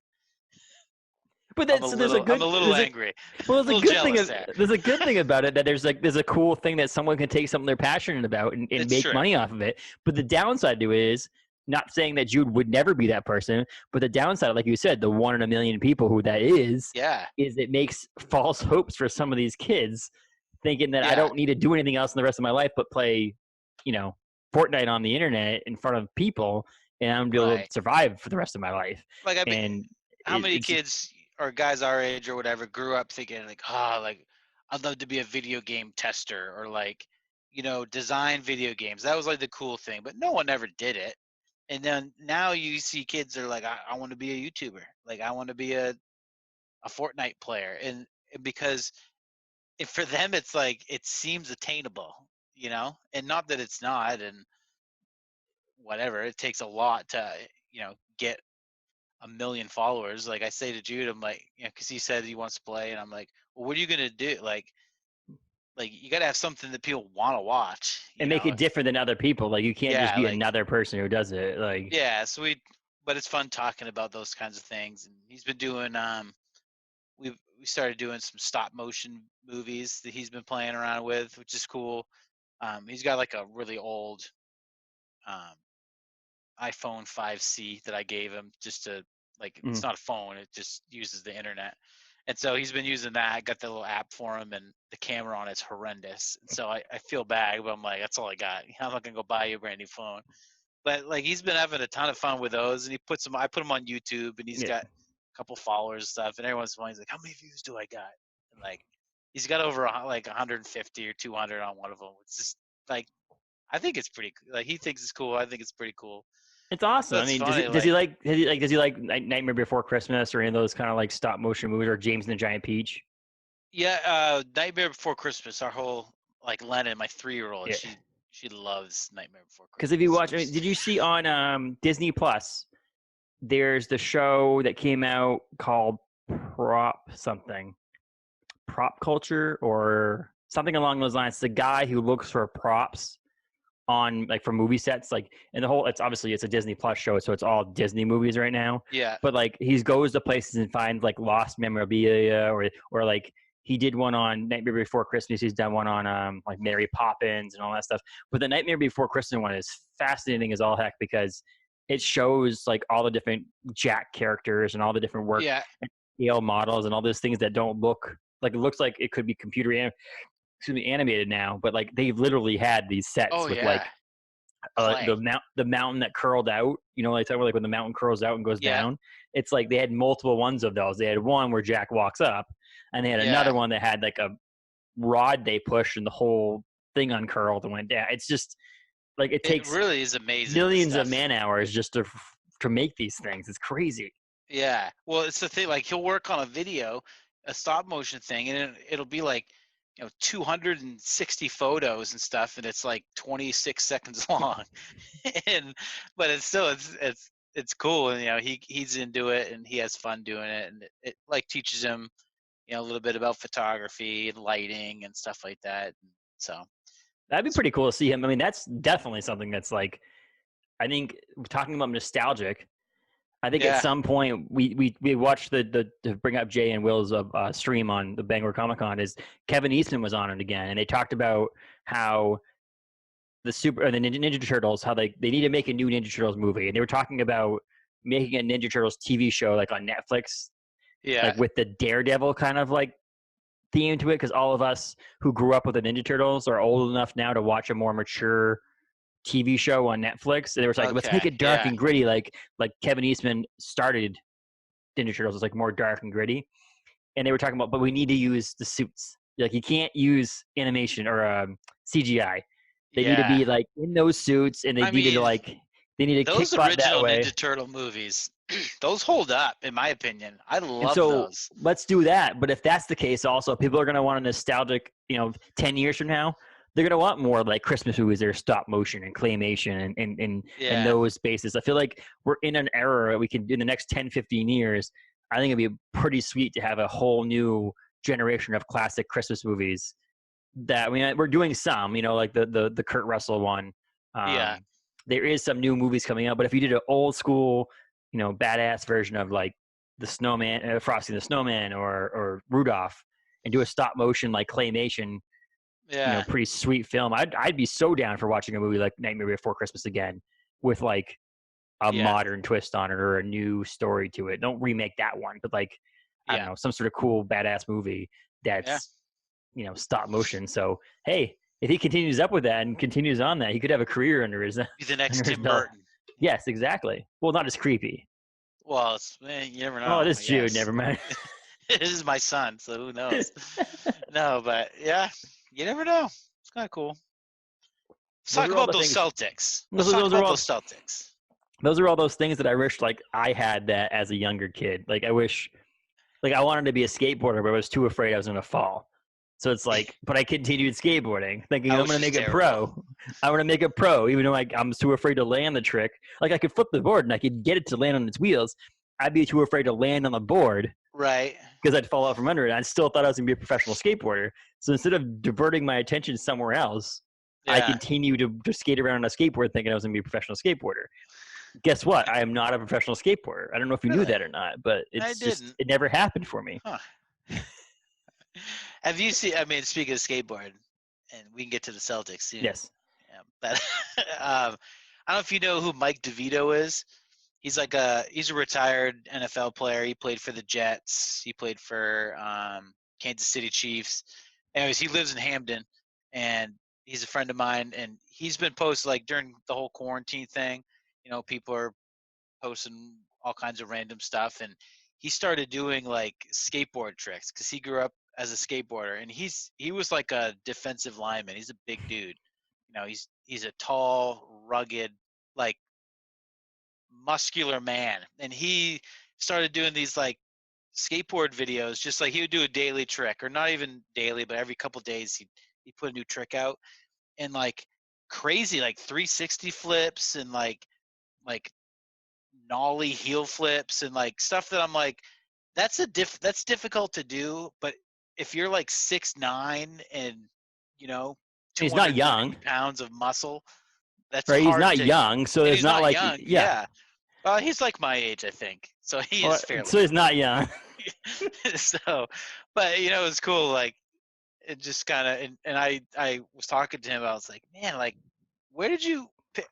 But I'm a little angry. Well, there's a good thing. There. There's a good thing about it that there's a cool thing that someone can take something they're passionate about and make true. money off of it. But the downside to it is, not saying that Jude would never be that person, but the downside, like you said, the 1 in a million people who that is it makes false hopes for some of these kids, thinking that I don't need to do anything else in the rest of my life but play, Fortnite on the internet in front of people, and I'm going to be able to survive for the rest of my life. Like, I mean, how many kids or guys our age or whatever grew up thinking like, I'd love to be a video game tester or like, design video games. That was like the cool thing, but no one ever did it. And then now you see kids are like, I want to be a YouTuber. Like, I want to be a Fortnite player. And because for them, it's like, it seems attainable, and not that it's not. And whatever, it takes a lot to, get 1 million followers. Like I say to Jude, I'm like, because he said he wants to play. And I'm like, well, what are you going to do? Like you got to have something that people want to watch and make it different than other people. Like, you can't just be another person who does it. Like, but it's fun talking about those kinds of things. And he's been doing, we started doing some stop motion movies that he's been playing around with, which is cool. He's got like a really old, iPhone 5C that I gave him just to it's not a phone. It just uses the internet. And so he's been using that. I got the little app for him, and the camera on it's horrendous. And so I feel bad, but I'm like, that's all I got. I'm not gonna go buy you a brand new phone. But like, he's been having a ton of fun with those, and I put him on YouTube, and he's got a couple followers and stuff. And every once in a while, he's like, how many views do I got? And like, he's got over like 150 or 200 on one of them. It's just like, I think it's pretty. Like, he thinks it's cool. I think it's pretty cool. It's awesome. I mean, does he like Nightmare Before Christmas or any of those kind of like stop motion movies, or James and the Giant Peach? Yeah, Nightmare Before Christmas. Our whole Lennon, my 3-year-old, she loves Nightmare Before Christmas. Because if you watch, did you see on Disney Plus? There's the show that came out called Prop Culture or something along those lines. It's the guy who looks for props on for movie sets, and it's obviously it's a Disney Plus show, so it's all Disney movies right now. Yeah. But he goes to places and finds lost memorabilia, or he did one on Nightmare Before Christmas. He's done one on Mary Poppins and all that stuff. But the Nightmare Before Christmas one is fascinating as all heck, because it shows all the different Jack characters and all the different work and scale models and all those things that don't look it looks like it could be animated now, but they've literally had these sets with the mountain that curled out, like talk about when the mountain curls out and goes down. It's they had multiple ones of those. They had one where Jack walks up, and they had another one that had a rod they pushed and the whole thing uncurled and went down. It's just it takes really is amazing millions of man hours just to make these things. It's crazy. Yeah, well, it's the thing. He'll work on a stop motion thing, and it'll be 260 photos and stuff, and it's 26 seconds long. But it's still it's cool, and he's into it, and he has fun doing it, and it teaches him a little bit about photography and lighting and stuff like that. So that'd be pretty cool to see him. I mean, that's definitely something that's I think, talking about nostalgic, I think at some point we watched the to bring up Jay and Will's stream on the Bangor Comic Con, is Kevin Eastman was on it again, and they talked about how the Ninja Turtles, how they need to make a new Ninja Turtles movie, and they were talking about making a Ninja Turtles TV show on Netflix, with the Daredevil kind of theme to it, because all of us who grew up with the Ninja Turtles are old enough now to watch a more mature TV show on Netflix, and they were like, let's Okay. make it dark Yeah. and gritty, like Kevin Eastman started Ninja Turtles. It's like more dark and gritty, and they were talking about, but we need to use the suits. Like you can't use animation or CGI. They need to Yeah. be like in those suits, and I mean, they need to kick those butt that original way. Ninja Turtle movies, those hold up, in my opinion. I And love so those. let's do that. But if that's the case, also people are going to want a nostalgic. 10 years from now, they're going to want more like Christmas movies that are stop motion and claymation and Yeah. those bases. I feel like we're in an era that we can, in the next 10, 15 years, I think it'd be pretty sweet to have a whole new generation of classic Christmas movies that we're doing some, like the Kurt Russell one. Yeah. There is some new movies coming out, but if you did an old school, badass version of like the Snowman, Frosty the Snowman, or Rudolph, and do a stop motion like claymation, Yeah. pretty sweet film. I'd be so down for watching a movie like Nightmare Before Christmas again with like a Yeah. modern twist on it or a new story to it. Don't remake that one, but like I don't know, some sort of cool badass movie that's stop motion. So hey, if he continues up with that and continues on that, he could have a career under his Be the next under his Tim belt. Burton. Yes, exactly. Well, not as creepy. Well, you never know. Oh, it is I Jude. guess. Never mind. This is my son, so who knows? No, but yeah, you never know. It's kind of cool. Let's talk about those Celtics. Let's talk about those Celtics. Those are all those things that I wish like I had that as a younger kid. Like I wish, like I wanted to be a skateboarder, but I was too afraid I was going to fall. So it's like, but I continued skateboarding, thinking I'm going to make it pro. I want to make it pro, even though I'm too afraid to land the trick. Like I could flip the board and I could get it to land on its wheels. I'd be too afraid to land on the board. Right. Because I'd fall out from under it. I still thought I was going to be a professional skateboarder. So instead of diverting my attention somewhere else, I continued to skate around on a skateboard thinking I was going to be a professional skateboarder. Guess what? I am not a professional skateboarder. I don't know if you knew that or not, but it never happened for me. Huh. Have you seen, I mean, speaking of skateboard, and we can get to the Celtics soon. Yes. Yeah, but I don't know if you know who Mike DeVito is. He's a retired NFL player. He played for the Jets. He played for Kansas City Chiefs. Anyways, he lives in Hamden, and he's a friend of mine. And he's been posting, like, during the whole quarantine thing, people are posting all kinds of random stuff. And he started doing, like, skateboard tricks because he grew up as a skateboarder. And he was like a defensive lineman. He's a big dude. He's a tall, rugged, like, muscular man, and he started doing these like skateboard videos. Just like he would do a daily trick, or not even daily, but every couple of days he'd put a new trick out, and like crazy like 360 flips and like nollie heel flips and like stuff that I'm like, that's difficult to do. But if you're like 6'9" and he's not young pounds of muscle, that's right. hard. He's not young, so it's not like young. Yeah. He's like my age, I think. So he is fairly. So he's not young. So, but it's cool. Like, it just kind of, and I was talking to him. I was like, man, like, where did you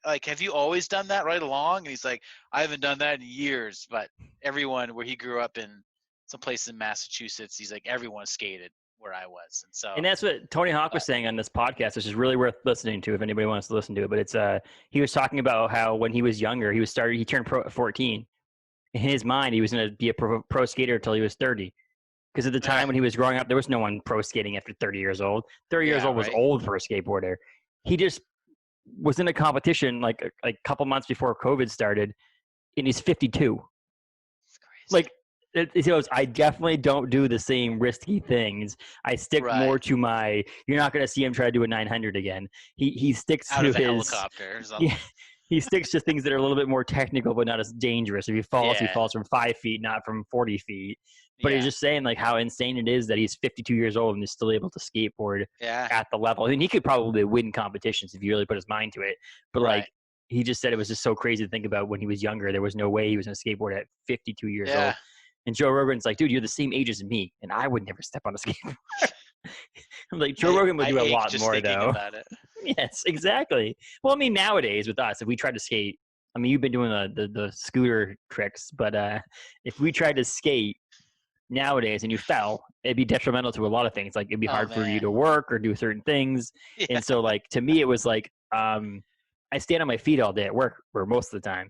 like? Have you always done that right along? And he's like, I haven't done that in years. But everyone where he grew up in, some place in Massachusetts, he's like, everyone skated where I was, and that's what Tony Hawk was saying on this podcast, which is really worth listening to if anybody wants to listen to it. But it's he was talking about how when he was younger, he turned pro at 14. In his mind, he was going to be a pro skater until he was 30. Because at the time when he was growing up, there was no one pro skating after 30 years old. 30 years old was old for a skateboarder. He just was in a competition like a couple months before COVID started, and he's 52. That's crazy. Like, it goes, I definitely don't do the same risky things. I stick more to my. You're not going to see him try to do a 900 again. He sticks out to of a his helicopter or something. Yeah, he sticks to things that are a little bit more technical, but not as dangerous. If he falls from 5 feet, not from 40 feet. But he's just saying like how insane it is that he's 52 years old and is still able to skateboard at the level. I mean, he could probably win competitions if he really put his mind to it. But like he just said, it was just so crazy to think about when he was younger. There was no way he was going to skateboard at 52 years old. And Joe Rogan's like, dude, you're the same age as me, and I would never step on a skateboard. I'm like, Joe Rogan would do a lot more, though. About it. Yes, exactly. Well, I mean, nowadays with us, if we tried to skate, I mean, you've been doing the scooter tricks, but if we tried to skate nowadays and you fell, it'd be detrimental to a lot of things. Like it'd be hard for you to work or do certain things. And so, like to me, it was like, I I stand on my feet all day at work, or most of the time.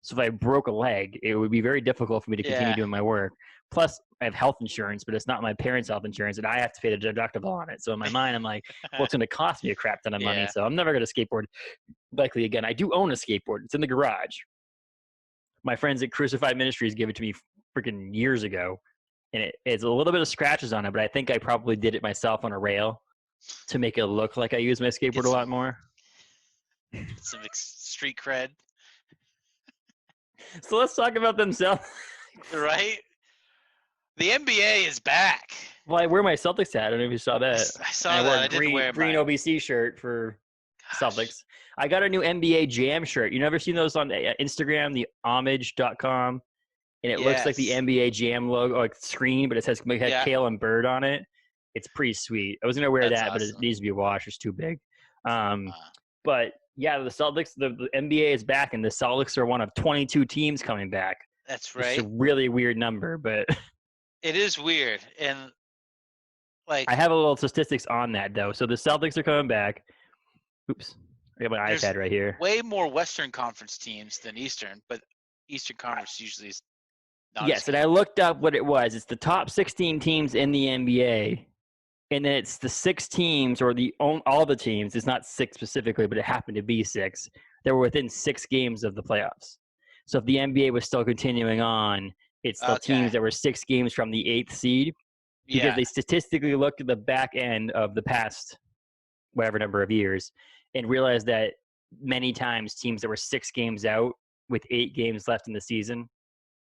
So if I broke a leg, it would be very difficult for me to continue Yeah. doing my work. Plus, I have health insurance, but it's not my parents' health insurance, and I have to pay the deductible on it. So in my mind, I'm like, well, it's going to cost me a crap ton of money. Yeah. So I'm never going to skateboard likely again. I do own a skateboard. It's in the garage. My friends at Crucified Ministries gave it to me freaking years ago, and it's a little bit of scratches on it, but I think I probably did it myself on a rail to make it look like I use my skateboard a lot more. Get some street cred. So let's talk about themselves. Right? The NBA is back. Well, I wear my Celtics hat. I don't know if you saw that. I saw I that. wore I a didn't wear green mine. OBC shirt for Gosh. Celtics. I got a new NBA Jam shirt. You never seen those on Instagram, the homage.com? And it looks like the Yes. NBA Jam logo, like screen, but it has Yeah. Kale and Bird on it. It's pretty sweet. I was going to wear That's that, but it awesome. needs to be washed. It's too big. But yeah, the Celtics, the NBA is back, and the Celtics are one of 22 teams coming back. That's It's right. a really weird number, but It is weird. And like I have a little statistics on that, though. So the Celtics are coming back. Oops. I got my There's iPad right here. way more Western Conference teams than Eastern, but Eastern Conference usually is not Yes, as and good. I looked up what it was. It's the top 16 teams in the NBA, and then it's the 6 teams, or all the teams. It's not 6 specifically, but it happened to be 6 that were within 6 games of the playoffs. So if the NBA was still continuing on, it's the teams that were 6 games from the 8th seed, because Yeah. they statistically looked at the back end of the past whatever number of years and realized that many times teams that were 6 games out with 8 games left in the season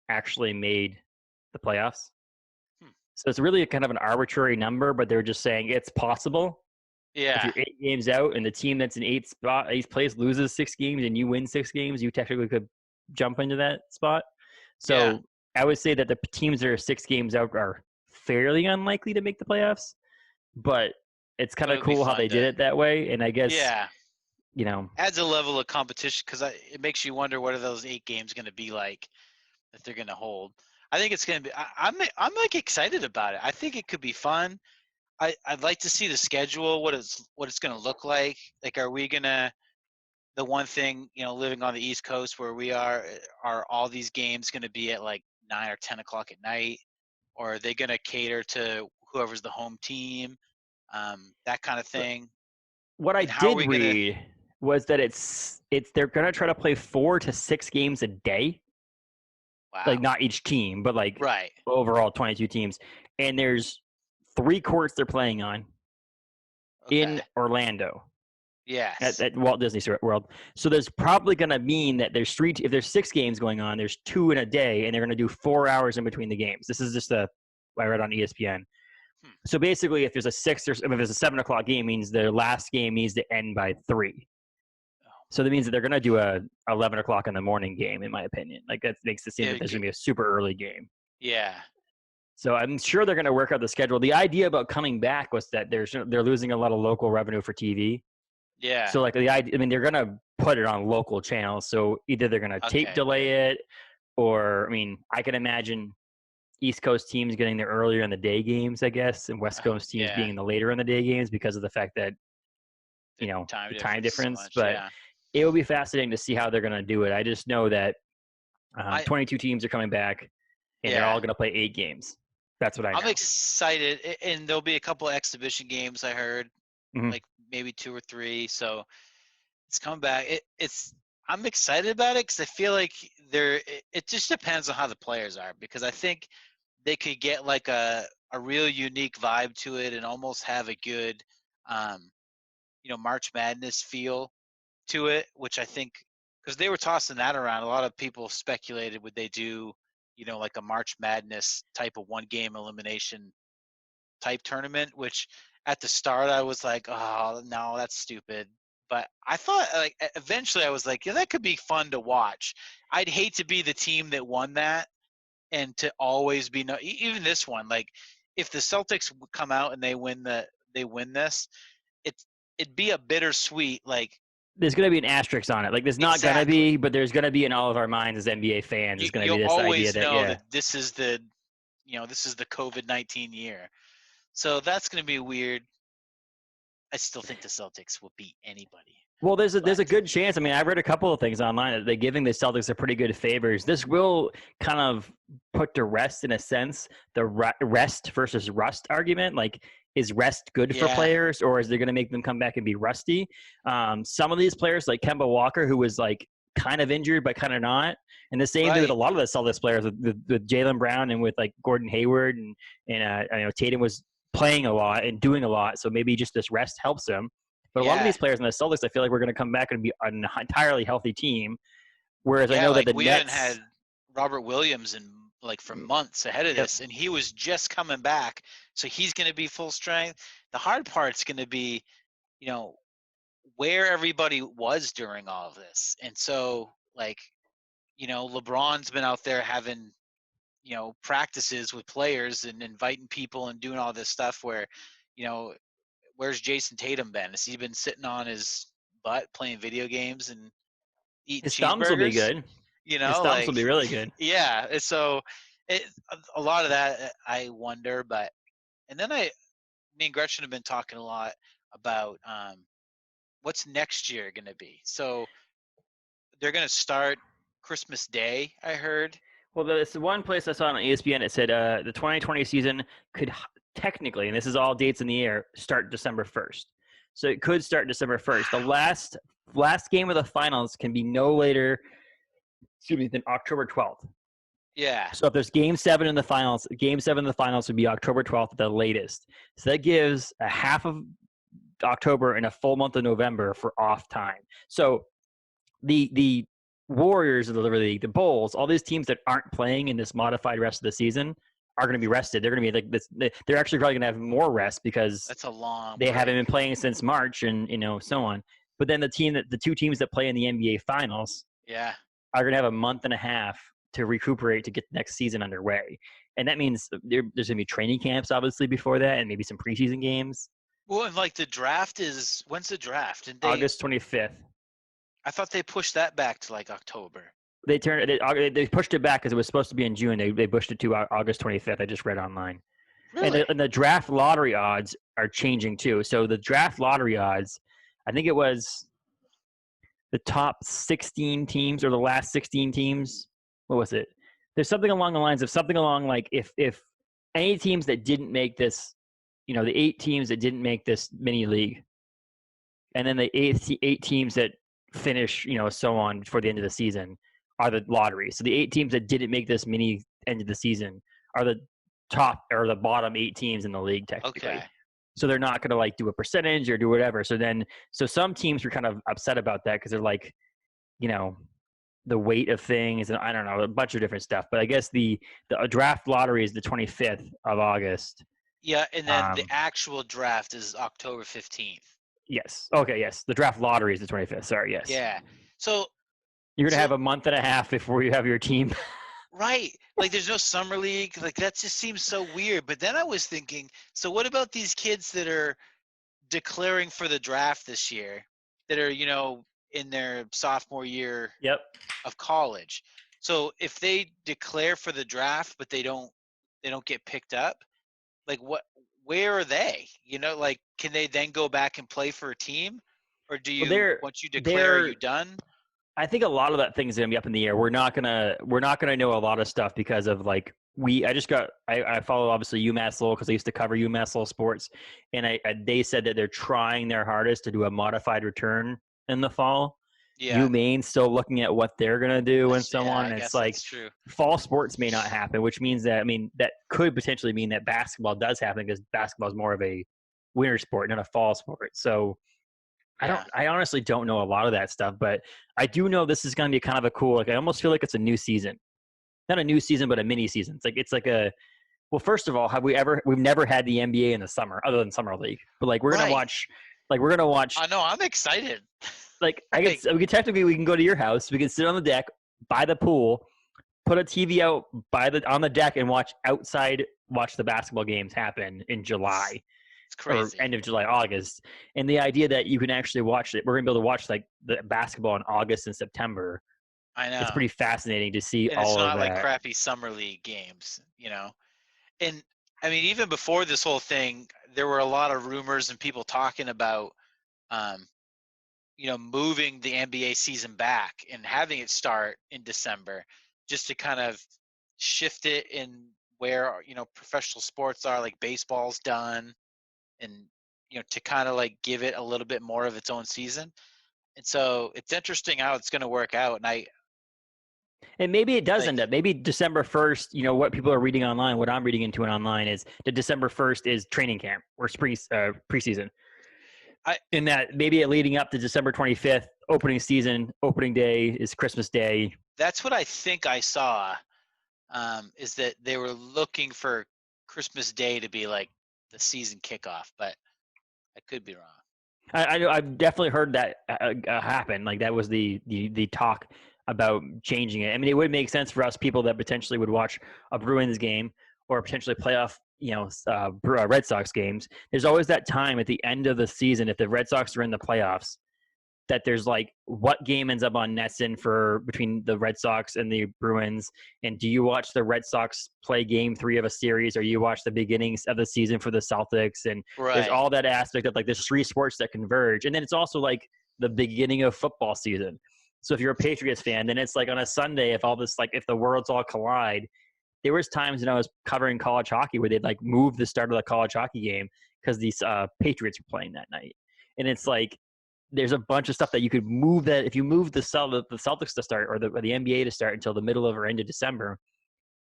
actually made the playoffs. So it's really kind of an arbitrary number, but they're just saying it's possible. Yeah. If you're 8 games out and the team that's in 8th place loses 6 games and you win 6 games, you technically could jump into that spot. So I would say that the teams that are 6 games out are fairly unlikely to make the playoffs, but it's kind of cool how they did it that way. And I guess, adds a level of competition because it makes you wonder what are those 8 games going to be like that they're going to hold. I think it's going to be. I'm like excited about it. I think it could be fun. I'd like to see the schedule, what it's going to look like. Like, are we going to, the one thing, living on the East Coast where we are all these games going to be at like 9 or 10 o'clock at night? Or are they going to cater to whoever's the home team? That kind of thing. What I did read was that they're going to try to play 4 to 6 games a day. Wow. Like not each team, but like overall 22 teams. And there's 3 courts they're playing on in Orlando. Yes. At Walt Disney World. So there's probably going to mean that if there's 6 games going on, there's 2 in a day, and they're going to do 4 hours in between the games. This is just I read on ESPN. So basically, if there's a 6 or if there's a 7 o'clock game, means their last game needs to end by 3. So that means that they're going to do a 11 o'clock in the morning game, in my opinion. Like that makes it seem that there's going to be a super early game. Yeah. So I'm sure they're going to work out the schedule. The idea about coming back was that they're losing a lot of local revenue for TV. Yeah. So like the idea, I mean, they're going to put it on local channels. So either they're going to tape delay it, or I can imagine East Coast teams getting there earlier in the day games, I guess, and West Coast teams being in the later in the day games because of the fact that the time difference. So much, but it will be fascinating to see how they're going to do it. I just know that 22 teams are coming back, and they're all going to play 8 games. That's what I know. I'm excited, and there'll be a couple of exhibition games I heard, like maybe 2 or 3. So it's coming back. I'm excited about it because I feel like it just depends on how the players are, because I think they could get like a real unique vibe to it and almost have a good, March Madness feel to it, which I think, because they were tossing that around, a lot of people speculated would they do, like a March Madness type of 1-game elimination type tournament, which at the start I was like, oh no, that's stupid. But I thought, like, eventually I was like, yeah, that could be fun to watch. I'd hate to be the team that won that and to always be even this one. Like, if the Celtics come out and they win this, it'd be a bittersweet, like, there's going to be an asterisk on it. Like, there's not going to be, but there's going to be in all of our minds as NBA fans. There's going to be this idea that this is the COVID-19 year. So that's going to be weird. I still think the Celtics will beat anybody. Well, there's a But good chance. I mean, I've read a couple of things online that they're giving the Celtics a pretty good favors. This will kind of put to rest, in a sense, the rest versus rust argument. Like, is rest good for yeah, players, or is they going to make them come back and be rusty? Some of these players, like Kemba Walker, who was like kind of injured but kind of not, and the same thing with right. a lot of the Celtics players, with Jaylen Brown and with like Gordon Hayward, and Tatum was playing a lot and doing a lot, so maybe just this rest helps him. But a lot of Yeah, these players in the Celtics, I feel like we're going to come back and be an entirely healthy team. Whereas I yeah. know that Like the we haven't Nets, had Robert Williams in like for months ahead of yep, this, and he was just coming back, so he's going to be full strength. The hard part's going to be, you know, where everybody was during all of this, and so like, LeBron's been out there having, practices with players and inviting people and doing all this stuff where, you know, where's Jason Tatum been? Has he been sitting on his butt playing video games and eating his thumbs will be cheeseburgers? good. His thumbs will Like, be really good. yeah. So it, a lot of that I wonder, but and then me and Gretchen have been talking a lot about what's next year going to be. So they're going to start Christmas Day, I heard. Well, there's one place I saw on ESPN. It said the 2020 season could technically, and this is all dates in the air, start December 1st. So it could start December 1st. The Wow. last game of the finals can be no later, excuse me, than October 12th. Yeah. So if there's game seven of the finals would be October 12th at the latest. So that gives a half of October and a full month of November for off time. So the Warriors of the League, the Bulls, all these teams that aren't playing in this modified rest of the season are going to be rested. They're going to be like this. They're actually probably going to have more rest because That's a long they haven't break. been playing since March, and so on. But then the two teams that play in the NBA Finals Yeah. are going to have a month and a half to recuperate to get the next season underway. And that means there's going to be training camps, obviously, before that, and maybe some preseason games. Well, and like the draft is, when's the draft? And August 25th. I thought they pushed that back to like October. They pushed it back because it was supposed to be in June. They pushed it to August 25th. I just read online. And Really? the draft lottery odds are changing too. So the draft lottery odds, I think it was the top 16 teams or the last 16 teams. What was it? There's something along the lines of something along like if any teams that didn't make this, the 8 teams that didn't make this mini league, and then the eight teams that finish, so on before the end of the season are the lottery. So the 8 teams that didn't make this mini end of the season are the top or the bottom 8 teams in the league technically. Okay. So they're not going to like do a percentage or do whatever. So some teams were kind of upset about that because they're like, the weight of things and I don't know, a bunch of different stuff. But I guess the draft lottery is the 25th of August. Yeah, and then the actual draft is October 15th. Yes. Okay. Yes. The draft lottery is the 25th. Sorry. Yes. Yeah. So You're going to have a month and a half before you have your team. right, like there's no summer league. Like that just seems so weird. But then I was thinking, so what about these kids that are declaring for the draft this year that are, in their sophomore year Yep. of college? So if they declare for the draft but they don't get picked up, like where are they? Like can they then go back and play for a team? Or do Well, you once you declare, are you done? I think a lot of that thing is going to be up in the air. We're not gonna know a lot of stuff because of like I follow obviously UMass Lowell because I used to cover UMass Lowell sports, and they said that they're trying their hardest to do a modified return in the fall. Yeah. UMaine's still looking at what they're gonna do and so on. I And guess it's like that's true. fall sports may not happen, which means that that could potentially mean that basketball does happen because basketball is more of a winter sport, not a fall sport. So Yeah. I honestly don't know a lot of that stuff, but I do know this is going to be kind of a cool, like, I almost feel like it's a new season, not a new season, but a mini season. Well, first of all, we've never had the NBA in the summer other than summer league, but like, we're going to watch, I know. I'm excited. like, we can go to your house. We can sit on the deck by the pool, put a TV out on the deck and watch the basketball games happen in July. It's crazy. Or end of July, August. And the idea that you can actually watch it, we're going to be able to watch like the basketball in August and September. I know. It's pretty fascinating to see and all it's of not that. like crappy summer league games, And I mean, even before this whole thing, there were a lot of rumors and people talking about, moving the NBA season back and having it start in December, just to kind of shift it in where professional sports are, like baseball's done, and to kind of like give it a little bit more of its own season. And so it's interesting how it's going to work out. And And maybe it does like, end up. Maybe December 1st, what people are reading online, what I'm reading into it online is that December 1st is training camp or preseason. In that maybe it leading up to December 25th, opening season, opening day is Christmas Day. That's what I think I saw, is that they were looking for Christmas Day to be like the season kickoff, but I could be wrong. I've definitely heard that happen. Like that was the talk about changing it. I mean, it would make sense for us people that potentially would watch a Bruins game or potentially playoff, Red Sox games. There's always that time at the end of the season if the Red Sox are in the playoffs that there's like what game ends up on Nesson for between the Red Sox and the Bruins, and do you watch the Red Sox play game 3 of a series, or you watch the beginnings of the season for the Celtics? And there's all that aspect of like there's 3 sports that converge, and then it's also like the beginning of football season. So if you're a Patriots fan, then it's like on a Sunday, if all this like if the worlds all collide. There was times when I was covering college hockey where they'd like move the start of the college hockey game because these Patriots were playing that night, and it's like there's a bunch of stuff that you could move that if you move the Celtics to start or the NBA to start until the middle of or end of December,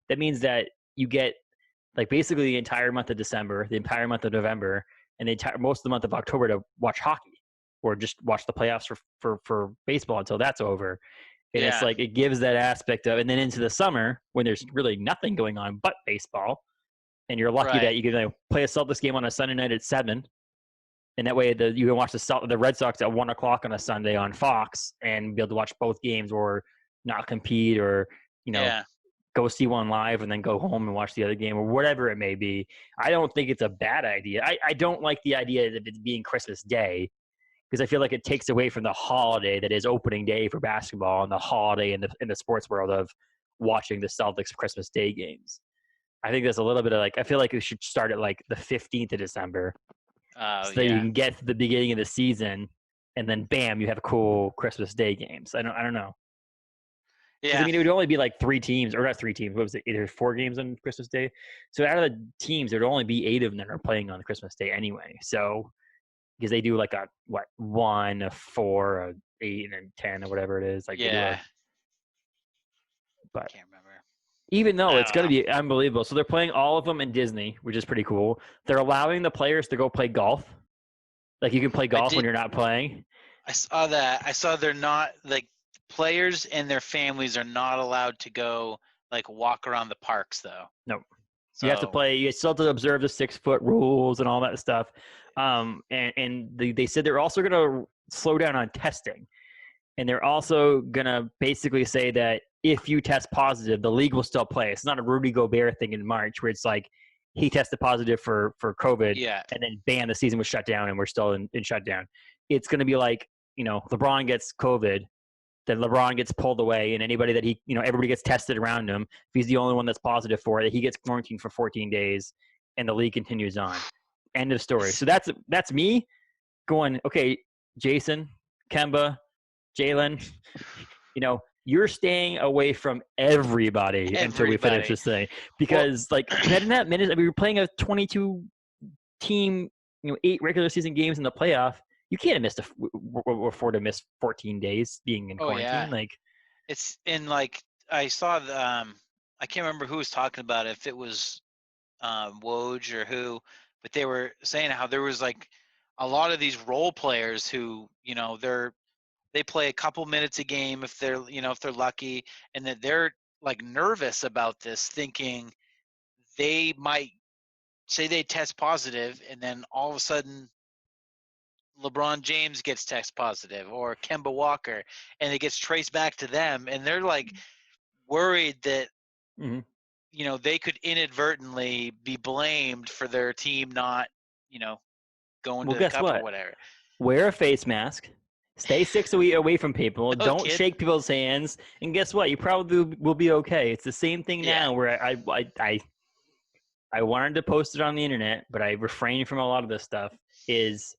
that means that you get like basically the entire month of December, the entire month of November, and the entire most of the month of October to watch hockey or just watch the playoffs for baseball until that's over. And it's like it gives that aspect of, and then into the summer when there's really nothing going on but baseball, and you're lucky that you can play a Celtics game on a Sunday night at 7. And that way, you can watch the Red Sox at 1:00 on a Sunday on Fox, and be able to watch both games, or not compete, or go see one live and then go home and watch the other game, or whatever it may be. I don't think it's a bad idea. I don't like the idea of it being Christmas Day because I feel like it takes away from the holiday that is opening day for basketball and the holiday in the sports world of watching the Celtics Christmas Day games. I think there's a little bit of like I feel like it should start at like the 15th of December. So that you can get to the beginning of the season, and then bam, you have cool Christmas Day games. I don't know. Yeah, I mean, it would only be like 3 teams, or not 3 teams. What was it? Either 4 games on Christmas Day. So out of the teams, there would only be 8 of them that are playing on Christmas Day anyway. So because they do like a 1, a 4, a 8, and then 10 or whatever it is. Like but I can't remember. Even though it's going to be unbelievable. So they're playing all of them in Disney, which is pretty cool. They're allowing the players to go play golf. Like you can play golf when you're not playing. I saw that. I saw they're not like players and their families are not allowed to go like walk around the parks though. No. So you have to play. You still have to observe the 6-foot rules and all that stuff. And they said they're also going to slow down on testing. And they're also going to basically say that if you test positive, the league will still play. It's not a Rudy Gobert thing in March where it's like he tested positive for COVID, and then bam, the season was shut down and we're still in shutdown. It's going to be like, LeBron gets COVID, then LeBron gets pulled away, and anybody that everybody gets tested around him. If he's the only one that's positive for it, he gets quarantined for 14 days, and the league continues on. End of story. So that's me going, okay, Jason, Kemba, Jalen, you're staying away from everybody until we finish this thing. Because, in that minute, we were playing a 22-team, 8 regular season games in the playoff. You can't afford to miss 14 days being in quarantine. Yeah. It's in, I saw I can't remember who was talking about it, if it was Woj or who, but they were saying how there was, a lot of these role players who, they play a couple minutes a game if they're lucky, and that they're nervous about this, thinking they might say they test positive and then all of a sudden LeBron James gets test positive or Kemba Walker and it gets traced back to them, and they're worried that they could inadvertently be blamed for their team not going to the cup or whatever. Wear a face mask. Stay 6 feet away from people. Don't shake people's hands. And guess what? You probably will be okay. It's the same thing now where I wanted to post it on the internet, but I refrained from a lot of this stuff, is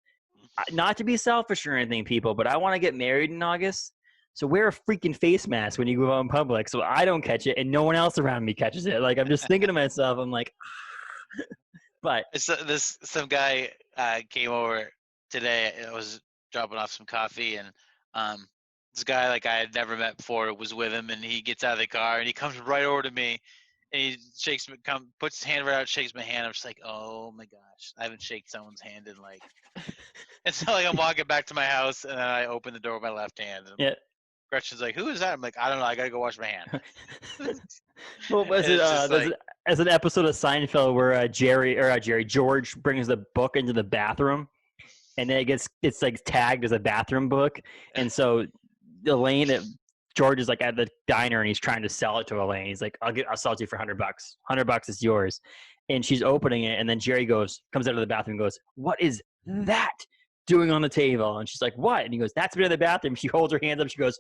not to be selfish or anything, people, but I want to get married in August. So wear a freaking face mask when you go out in public so I don't catch it and no one else around me catches it. Like, I'm just thinking to myself, I'm like, but Some guy came over today. I was dropping off some coffee, and this guy like I had never met before was with him, and he gets out of the car and he comes right over to me, and he puts his hand right out, shakes my hand. I'm just like, oh my gosh, I haven't shaken someone's hand in like. And so like I'm walking back to my house, and then I open the door with my left hand. And yeah. Gretchen's like, "Who is that?" I'm like, "I don't know. I gotta go wash my hand." Well, was And it it's just like, as an episode of Seinfeld where George brings the book into the bathroom, and then it's like tagged as a bathroom book, and so George is like at the diner and he's trying to sell it to Elaine. He's like, I'll sell it to you for $100. $100 is yours. And she's opening it, and then Jerry comes out of the bathroom and goes, "What is that doing on the table?" And she's like, "What?" And he goes, "That's been in the bathroom." She holds her hands up. She goes,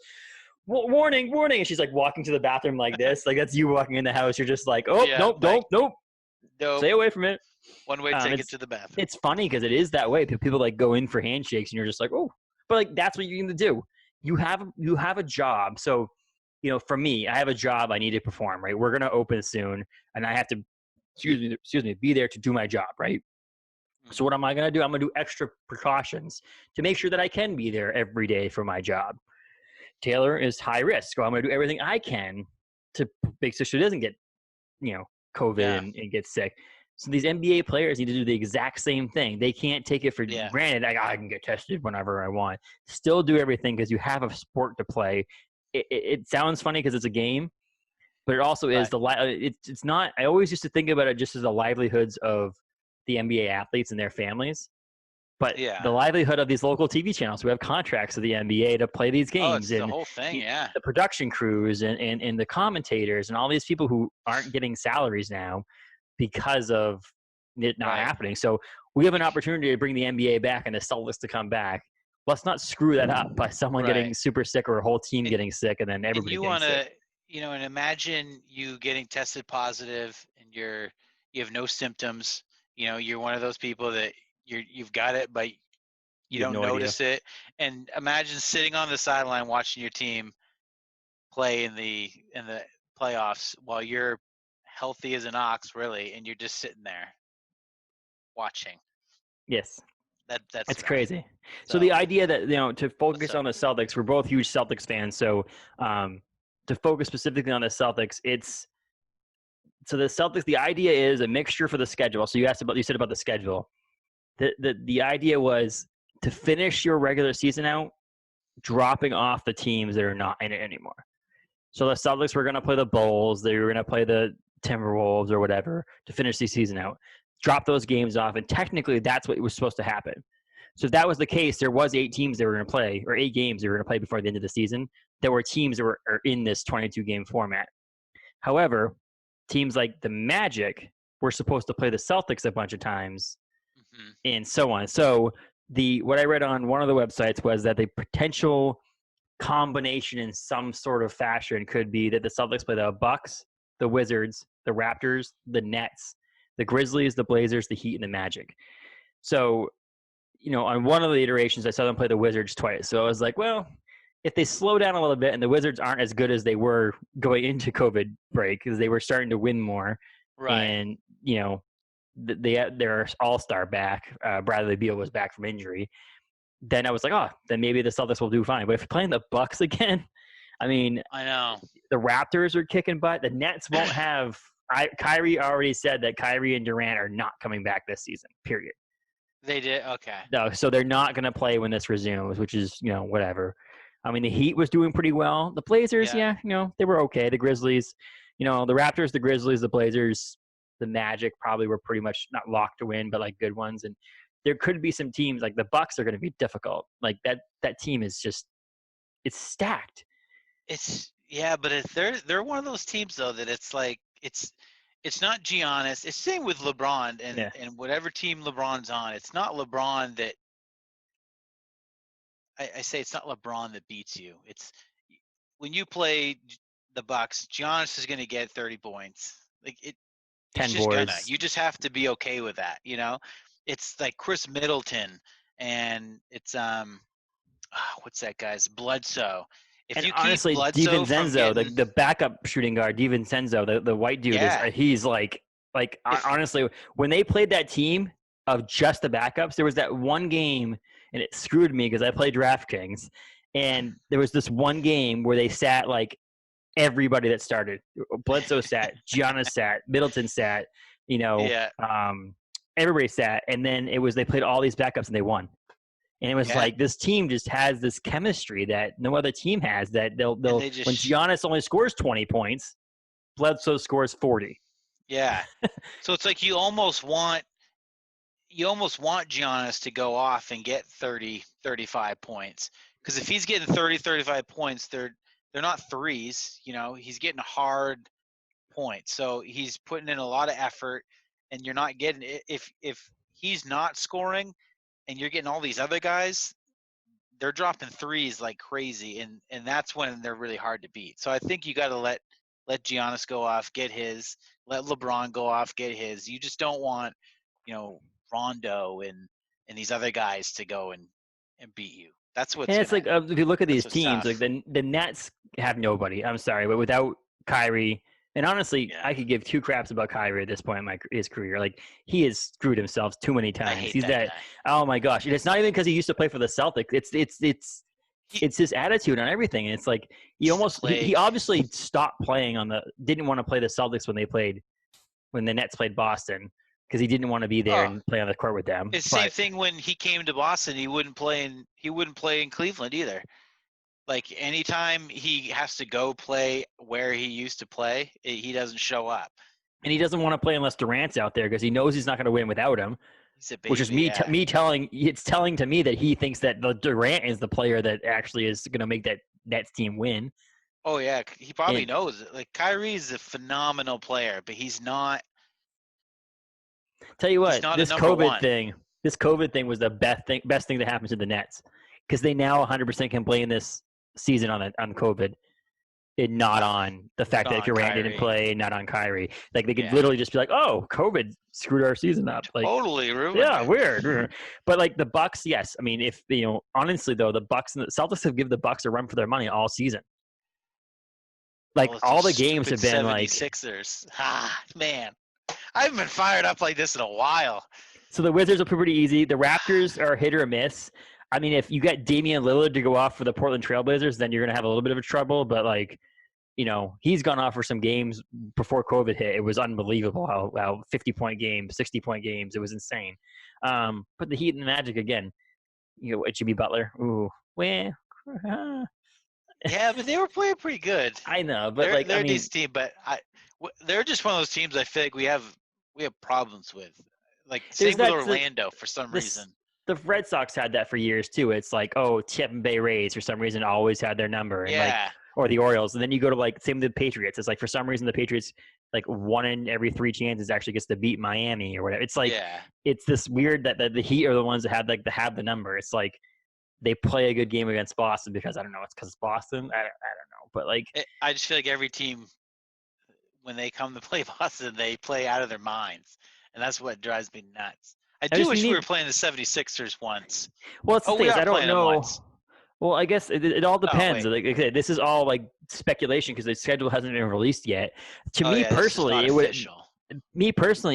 "Warning, warning!" And she's like walking to the bathroom like this. Like, that's you walking in the house. You're just like, "Oh, yeah, nope, like, nope. nope. Stay away from it." One way ticket to the bathroom. It's funny because it is that way. People like go in for handshakes, and you're just like, "Oh," but like that's what you're going to do. You have a job. So, for me, I have a job I need to perform. Right, we're going to open soon, and I have to, excuse me, be there to do my job. Right. So what am I going to do? I'm going to do extra precautions to make sure that I can be there every day for my job. Taylor is high risk, so I'm going to do everything I can to make sure she doesn't get, COVID and get sick. So these NBA players need to do the exact same thing. They can't take it for granted. I can get tested whenever I want. Still do everything because you have a sport to play. It sounds funny because it's a game, but it also is it's not. I always used to think about it just as the livelihoods of the NBA athletes and their families. But the livelihood of these local TV channels who have contracts with the NBA to play these games, and the whole thing, the production crews and the commentators and all these people who aren't getting salaries now because of it not happening. So we have an opportunity to bring the NBA back and the Celtics to come back. Let's not screw that up by someone getting super sick or a whole team getting sick and then everybody getting sick. And imagine you getting tested positive and you have no symptoms. You're one of those people that you've got it, but you don't notice it. And imagine sitting on the sideline watching your team play in the playoffs while you're healthy as an ox, really, and you're just sitting there watching. Yes. That's crazy. So the idea that, to focus on the Celtics, we're both huge Celtics fans. So to focus specifically on the Celtics, so the Celtics, the idea is a mixture for the schedule. So you said about the schedule. The idea was to finish your regular season out, dropping off the teams that are not in it anymore. So the Celtics were going to play the Bulls, they were going to play the Timberwolves or whatever to finish the season out. Drop those games off, and technically that's what was supposed to happen. So if that was the case, there was 8 teams they were going to play, or 8 games they were going to play before the end of the season. There were teams that were in this 22-game format. However, teams like the Magic were supposed to play the Celtics a bunch of times, and so on. So what I read on one of the websites was that the potential combination in some sort of fashion could be that the Celtics play the Bucks, the Wizards, the Raptors, the Nets, the Grizzlies, the Blazers, the Heat, and the Magic. So, on one of the iterations, I saw them play the Wizards twice. So I was like, well, if they slow down a little bit and the Wizards aren't as good as they were going into COVID break because they were starting to win more, and their all-star back, Bradley Beal was back from injury, then I was like, oh, then maybe the Celtics will do fine. But if you're playing the Bucks again, I mean, I know the Raptors are kicking butt. The Nets won't have. Kyrie already said that Kyrie and Durant are not coming back this season. Period. They did? Okay. No, so they're not going to play when this resumes, which is whatever. I mean, the Heat was doing pretty well. The Blazers, they were okay. The Grizzlies, the Raptors, the Grizzlies, the Blazers, the Magic probably were pretty much not locked to win, but like good ones. And there could be some teams like the Bucks are going to be difficult. Like that team is just, it's stacked. But they're one of those teams though that it's like it's not Giannis. It's same with LeBron and whatever team LeBron's on. It's not LeBron that I say it's not LeBron that beats you. It's when you play the Bucks, Giannis is going to get 30 points. Like 10 boards. You just have to be okay with that. It's like Chris Middleton and it's what's that guy's Bledsoe. If And you keep honestly, Bledsoe from DiVincenzo, getting, the backup shooting guard, DiVincenzo, the white dude is yeah, he's like if honestly, when they played that team of just the backups, there was that one game, and it screwed me because I played DraftKings, and there was this one game where they sat like everybody that started. Bledsoe sat, Giannis sat, Middleton sat, you know, yeah, everybody sat, and then it was they played all these backups and they won. And it was yeah, like this team just has this chemistry that no other team has. That they'll and they'll they when just, Giannis only scores 20 points, Bledsoe scores 40. yeah. So it's like you almost want Giannis to go off and get 30, 35 points. Because if he's getting 30, 35 points, they're not threes. He's getting hard points. So he's putting in a lot of effort, and you're not getting it. If he's not scoring, and you're getting all these other guys, they're dropping threes like crazy, and that's when they're really hard to beat. So I think you got to let Giannis go off, get his. Let LeBron go off, get his. You just don't want, Rondo and these other guys to go and beat you. That's And what's it's gonna. like if you look at That's these what's teams, like tough. the Nets have nobody. I'm sorry, but without Kyrie, and honestly, Yeah, I could give two craps about Kyrie at this point in his career. Like he has screwed himself too many I times. hate He's that that. guy. Oh my gosh! And it's not even because he used to play for the Celtics. He, It's his attitude on everything. And it's like he he's a almost he plague. obviously stopped playing didn't want to play the Celtics when the Nets played Boston because he didn't want to be there Oh, and play on the court with them. it's the same But thing when he came to Boston. He wouldn't play in Cleveland either. Like anytime he has to go play where he used to play, he doesn't show up. and he doesn't want to play unless Durant's out there because he knows he's not going to win without him. He's a Which is baby, yeah. me telling it's telling to me that he thinks that the Durant is the player that actually is going to make that Nets team win. Oh yeah, he probably And knows it. Like Kyrie is a phenomenal player, but he's not. tell you He's what, not a number one. this COVID thing was the best thing that happened to the Nets because they now 100% can blame this season on COVID and not on the fact Not that on Durant didn't Kyrie. play, not on Kyrie. Like they could Yeah, literally just be like, "Oh, COVID screwed our season up." Like, totally ruined yeah, it. weird. But like the Bucks, yes. I mean, if honestly though, the Bucks and the Celtics have given the Bucks a run for their money all season. Well, Like it's all those the games stupid have been like 76ers. Ah, man. I haven't been fired up like this in a while. so the Wizards are pretty easy. The Raptors are hit or miss. I mean, if you get Damian Lillard to go off for the Portland Trailblazers, then you're gonna have a little bit of trouble. But like, he's gone off for some games before COVID hit. It was unbelievable how 50-point games, 60-point games. It was insane. But the Heat and the Magic again. Jimmy Butler. Ooh, well, Yeah, but they were playing pretty good. I know, but They're like, I they're a mean, decent team, but they're just one of those teams I feel like we have problems with. Like there's same with that Orlando for some this reason. the Red Sox had that for years too. It's like, oh, Tampa Bay Rays for some reason always had their number, and like, Yeah, or the Orioles, and then you go to like same with the Patriots. It's like for some reason the Patriots like one in every three chances actually gets to beat Miami or whatever. It's like yeah. it's this weird that the Heat are the ones that have the number. It's like they play a good game against Boston because I don't know, it's because it's Boston. I don't know, but like I just feel like every team when they come to play Boston, they play out of their minds, and that's what drives me nuts. I I do just wish we need. were playing the 76ers once. Well, it's the Oh, thing we is are I don't playing them know. once. Well, I guess it all Oh, depends. wait. Like, okay, this is all like speculation because the schedule hasn't been released yet. To Oh, me yeah, this is personally, not official.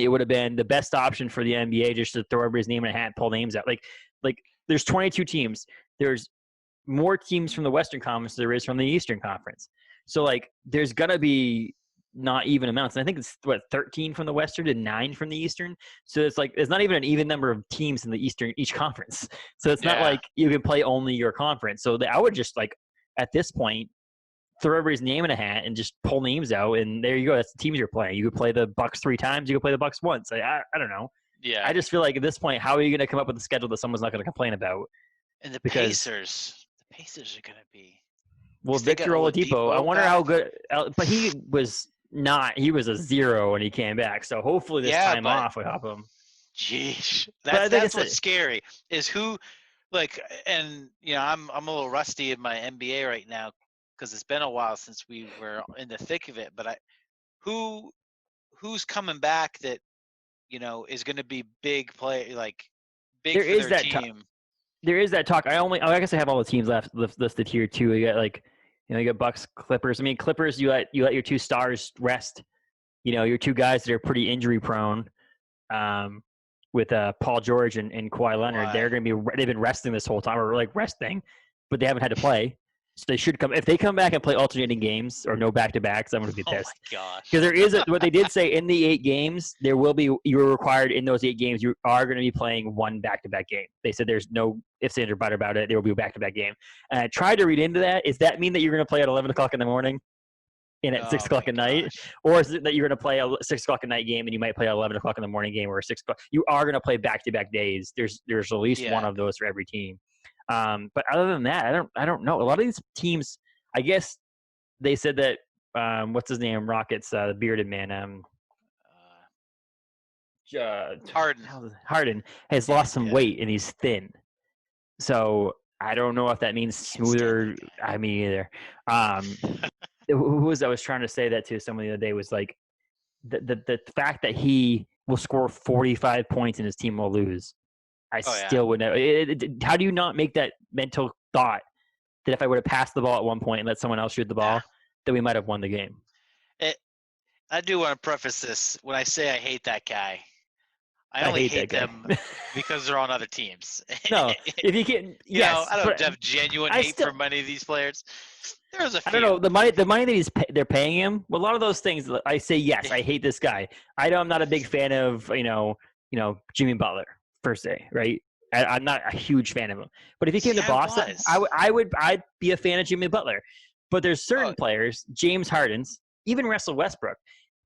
it would have been the best option for the NBA just to throw everybody's name in a hat and pull names out. Like there's 22 teams. There's more teams from the Western Conference than there is from the Eastern Conference. So like there's gonna be not even amounts. And I think it's 13 from the Western and 9 from the Eastern. So it's like it's not even an even number of teams in the Eastern each conference. So it's not Yeah. like you can play only your conference. So I would just like at this point throw everybody's name in a hat and just pull names out, and there you go. That's the teams you're playing. You could play the Bucks 3 times. You could play the Bucks once. I don't know. Yeah. I just feel like at this point, how are you going to come up with a schedule that someone's not going to complain about? And the Because Pacers are going to be. well, Because they Victor got Oladipo, I Oladipo wonder how back. good. But he was not. He was a zero when he came back. So hopefully this Yeah, time but off will help him. Jeez, But I that's think that's it's what's scary is who, like, and I'm a little rusty in my NBA right now because it's been a while since we were in the thick of it. But who who's coming back that is going to be big play like big there for is their that. team. there is that talk. I guess I have all the teams listed here too. You got you got Bucks, Clippers. I mean, Clippers, you let your 2 stars rest. Your 2 guys that are pretty injury prone. With Paul George and Kawhi Leonard, they're going to be. They've been resting this whole time, or resting, but they haven't had to play. So they should come. If they come back and play alternating games or no back-to-backs, I'm going to be pissed. Oh my gosh! Because there is what they did say in the 8 games, there will be. You are required in those 8 games. You are going to be playing 1 back-to-back game. They said there's no ifs, ands, or buts about it. There will be a back-to-back game. And I tried to read into that. Does that mean that you're going to play at 11 o'clock in the morning? And at 6 o'clock at night, or is it that you're going to play a 6 o'clock at night game and you might play an 11 o'clock in the morning game or a 6 o'clock? You are going to play back-to-back days. There's at least one of those for every team. But other than that, I don't know. A lot of these teams, I guess they said that what's his name? Rockets, the bearded man, Harden has lost some weight and he's thin. So I don't know if that means smoother. I mean, either. Who was I was trying to say that to someone the other day was like the fact that he will score 45 points and his team will lose. I still would know. How do you not make that mental thought that if I would have passed the ball at one point and let someone else shoot the ball, that we might have won the game? I do want to preface this. When I say I hate that guy, I only hate them because they're on other teams. No, if you can, yes, I don't have genuine hate for many of these players. There's a few. I don't know the money that they're paying him. Well, a lot of those things, I say yes. I hate this guy. I'm not a big fan of Jimmy Butler per se, right? I'm not a huge fan of him. But if he came to Boston, I'd be a fan of Jimmy Butler. But there's certain players, James Harden's, even Russell Westbrook,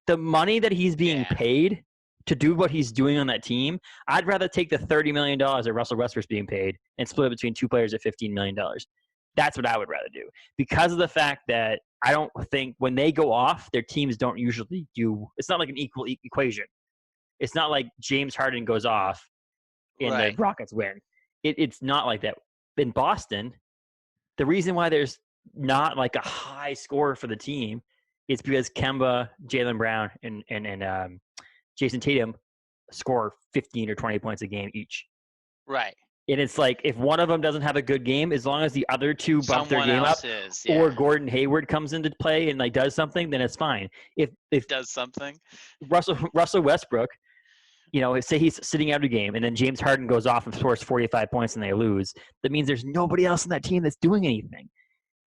the money that he's being paid to do what he's doing on that team, I'd rather take the $30 million that Russell Westbrook's being paid and split it between 2 players at $15 million. That's what I would rather do, because of the fact that I don't think when they go off, their teams don't usually do. It's not like an equal equation. It's not like James Harden goes off and the Rockets win. It's not like that. In Boston, the reason why there's not like a high score for the team is because Kemba, Jaylen Brown, and Jason Tatum score 15 or 20 points a game each. Right. And it's like if one of them doesn't have a good game, as long as the other 2 bump their game up, or Gordon Hayward comes into play and does something, then it's fine. If does something, Russell Westbrook, say he's sitting out a game, and then James Harden goes off and scores 45 points and they lose. That means there's nobody else in that team that's doing anything.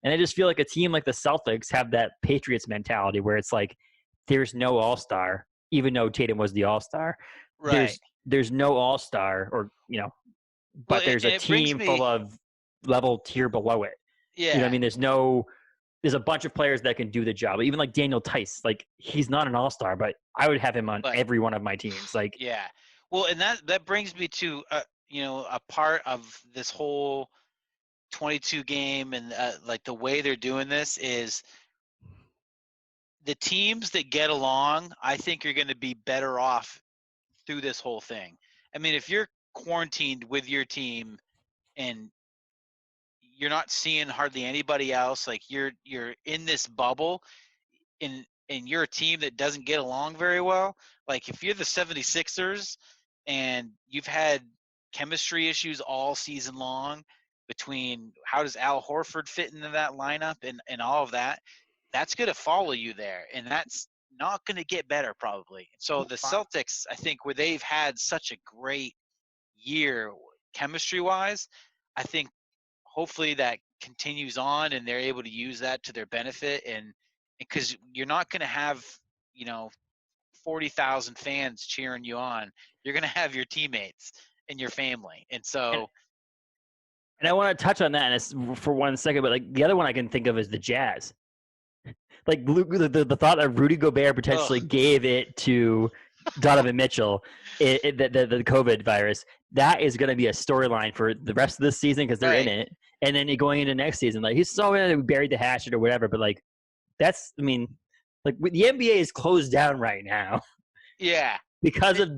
And I just feel like a team like the Celtics have that Patriots mentality where it's like there's no all-star, even though Tatum was the all-star. Right. There's no all-star, or but there's a team full of level tier below it. Yeah. I mean, there's a bunch of players that can do the job. Even like Daniel Tice, he's not an all-star, but I would have him on every one of my teams. Yeah. Well, and that brings me to a part of this whole 22 game and the way they're doing this is the teams that get along, I think are going to be better off through this whole thing. I mean, if you're quarantined with your team and you're not seeing hardly anybody else, you're in this bubble and you're a team that doesn't get along very well, if you're the 76ers and you've had chemistry issues all season long between how does Al Horford fit into that lineup and all of that, that's going to follow you there, and that's not going to get better probably. So the Celtics, I think, where they've had such a great year chemistry-wise, I think hopefully that continues on and they're able to use that to their benefit, and because you're not going to have 40,000 fans cheering you on. You're going to have your teammates and your family, and so. And I want to touch on that for 1 second, but the other one I can think of is the Jazz. The thought that Rudy Gobert potentially gave it to Donovan Mitchell, the COVID virus, that is going to be a storyline for the rest of this season because they're in it. And then going into next season, he's so buried the hatchet or whatever, but the NBA is closed down right now. Yeah. Because of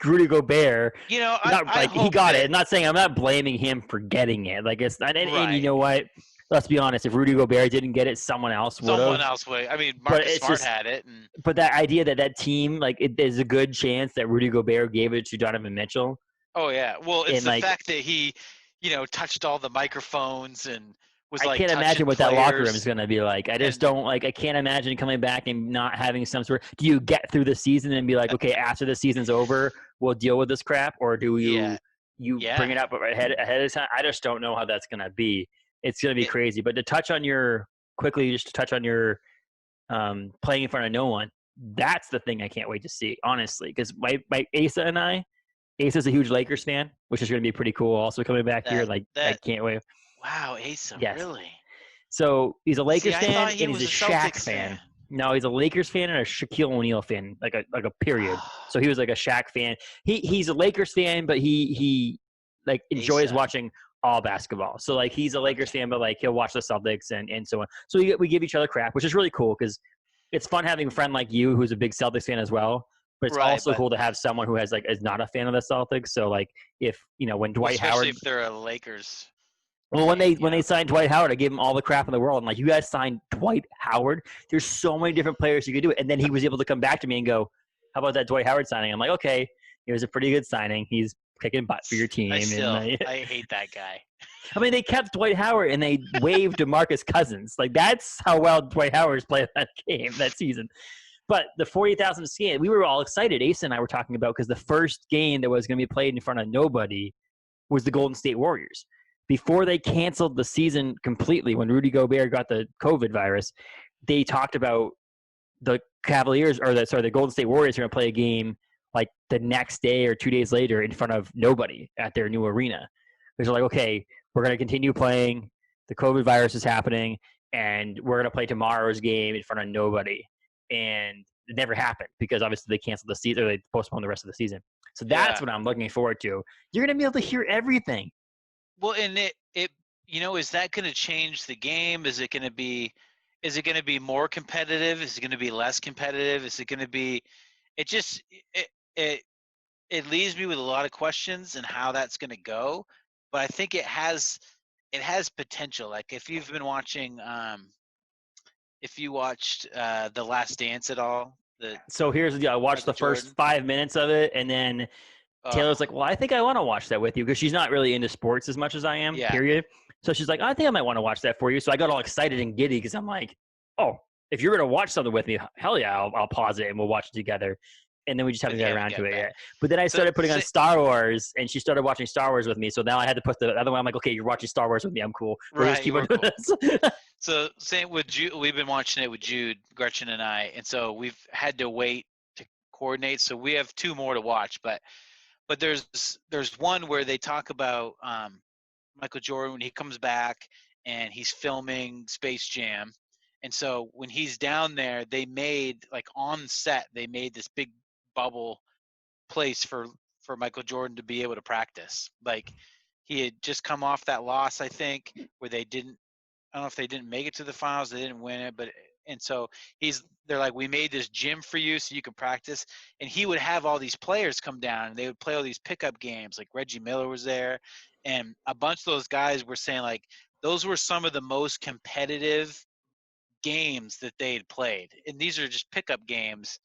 Rudy Gobert. He got it. I'm not saying I'm not blaming him for getting it. It's not, and you know what? Let's be honest. If Rudy Gobert didn't get it, someone else would have. Someone else would. I mean, Marcus Smart had it. But that idea that team, there's a good chance that Rudy Gobert gave it to Donovan Mitchell. Oh, yeah. Well, it's the fact that touched all the microphones and was I like can't touching imagine what that locker room is players. going to be like. I just And don't like. I can't imagine coming back and not having some sort. Do you get through the season and be like, okay, after the season's over, we'll deal with this crap, or do yeah, you bring yeah. it up ahead of time? I just don't know how that's going to be. It's going to be It, crazy. But to touch on your quickly, just to touch on your playing in front of no one, that's the thing I can't wait to see, honestly. Because my Asa and I, Asa's a huge Lakers fan, which is going to be pretty cool. Also coming back here, that like I that can't wait. wow, Asa, Yes. really? So he's a See, Lakers I fan thought and he he's a was a Shaq Celtics fan. fan. No, he's a Lakers fan and a Shaquille O'Neal fan, like a period. So he was like a Shaq fan. He's a Lakers fan, but he like enjoys Asa. watching all basketball. So like he's a Lakers Okay. fan, but like he'll watch the Celtics and so on. So we give each other crap, which is really cool because it's fun having a friend like you who's a big Celtics fan as well. But it's Right, also but cool to have someone who has like is not a fan of the Celtics. So like if when well, Dwight especially Howard if they're a Lakers well, fan, when they signed Dwight Howard, I gave him all the crap in the world. I'm like, you guys signed Dwight Howard? There's so many different players you could do it. And then he was able to come back to me and go, how about that Dwight Howard signing? I'm like, okay, it was a pretty good signing. He's kicking butt for your team. I hate that guy. I mean, they kept Dwight Howard and they waived DeMarcus Cousins. Like that's how well Dwight Howard's played that game that season. But the 40,000 scan, we were all excited. Asa and I were talking about because the first game that was going to be played in front of nobody was the Golden State Warriors. Before they canceled the season completely, when Rudy Gobert got the COVID virus, they talked about the Cavaliers or the Golden State Warriors are going to play a game like the next day or 2 days later in front of nobody at their new arena. Because they're like, okay, we're going to continue playing. The COVID virus is happening, and we're going to play tomorrow's game in front of nobody. And it never happened because obviously they canceled the season or they postponed the rest of the season. So that's Yeah. what I'm looking forward to. You're going to be able to hear everything. Well, and it is that going to change the game? Is it going to be more competitive? Is it going to be less competitive? Is it going to be? It just it it leaves me with a lot of questions and how that's going to go. But I think it has potential. Like if you've been watching, if you watched The Last Dance at all, the So here's the deal. I watched Michael the first Jordan. 5 minutes of it, and then Oh, Taylor's like, well, I think I want to watch that with you because she's not really into sports as much as I am, yeah. period. So she's like, I think I might want to watch that for you. So I got all excited and giddy because I'm like, oh, if you're going to watch something with me, hell yeah, I'll pause it and we'll watch it together. And then we just haven't But you got haven't around to got it back. yet. But then I So, started putting on so Star Wars, and she started watching Star Wars with me. So now I had to put the other one. I'm like, okay, you're watching Star Wars with me. I'm cool. We'll just right, keep on we're doing cool. this. So same with Jude. We've been watching it with Jude, Gretchen, and I, and so we've had to wait to coordinate. So we have two more to watch, but there's one where they talk about Michael Jordan when he comes back and he's filming Space Jam, and so when he's down there, they made like on set they made this big bubble place for Michael Jordan to be able to practice. Like he had just come off that loss, I think, where they didn't. I don't know if they didn't make it to the finals, they didn't win it, but and so they're like, we made this gym for you so you can practice. And he would have all these players come down and they would play all these pickup games. Like Reggie Miller was there, and a bunch of those guys were saying like those were some of the most competitive games that they had played. And these are just pickup games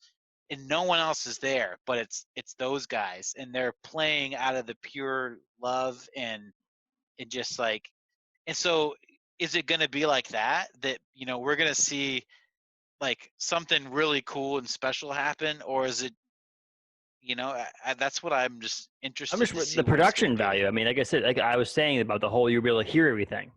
and no one else is there, but it's those guys and they're playing out of the pure love and it just like and so is it going to be like that we're going to see like something really cool and special happen, or is it that's what I'm just I'm interested just to see the what it's going to production be. value. I mean, like I said, like I was saying about the whole, you'll be able to hear everything.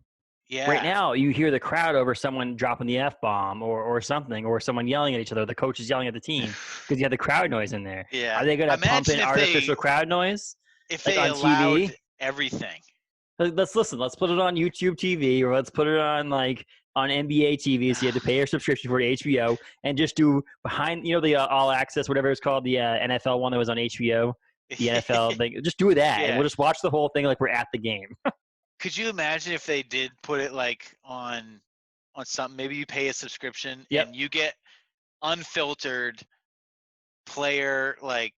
Right Yeah. now, you hear the crowd over someone dropping the F bomb or something, or someone yelling at each other. The coach is yelling at the team because you have the crowd noise in there. Yeah, Are they going to pump imagine in artificial crowd noise if like they on allowed TV? everything. Let's listen. Let's put it on YouTube TV or let's put it on like on NBA TV. So you have to pay your subscription for HBO and just do behind, the All Access, whatever it's called, the NFL one that was on HBO, the NFL thing. Just do that, and Yeah, we'll just watch the whole thing like we're at the game. could you imagine if they did put it like on something? Maybe you pay a subscription Yep. and you get unfiltered player like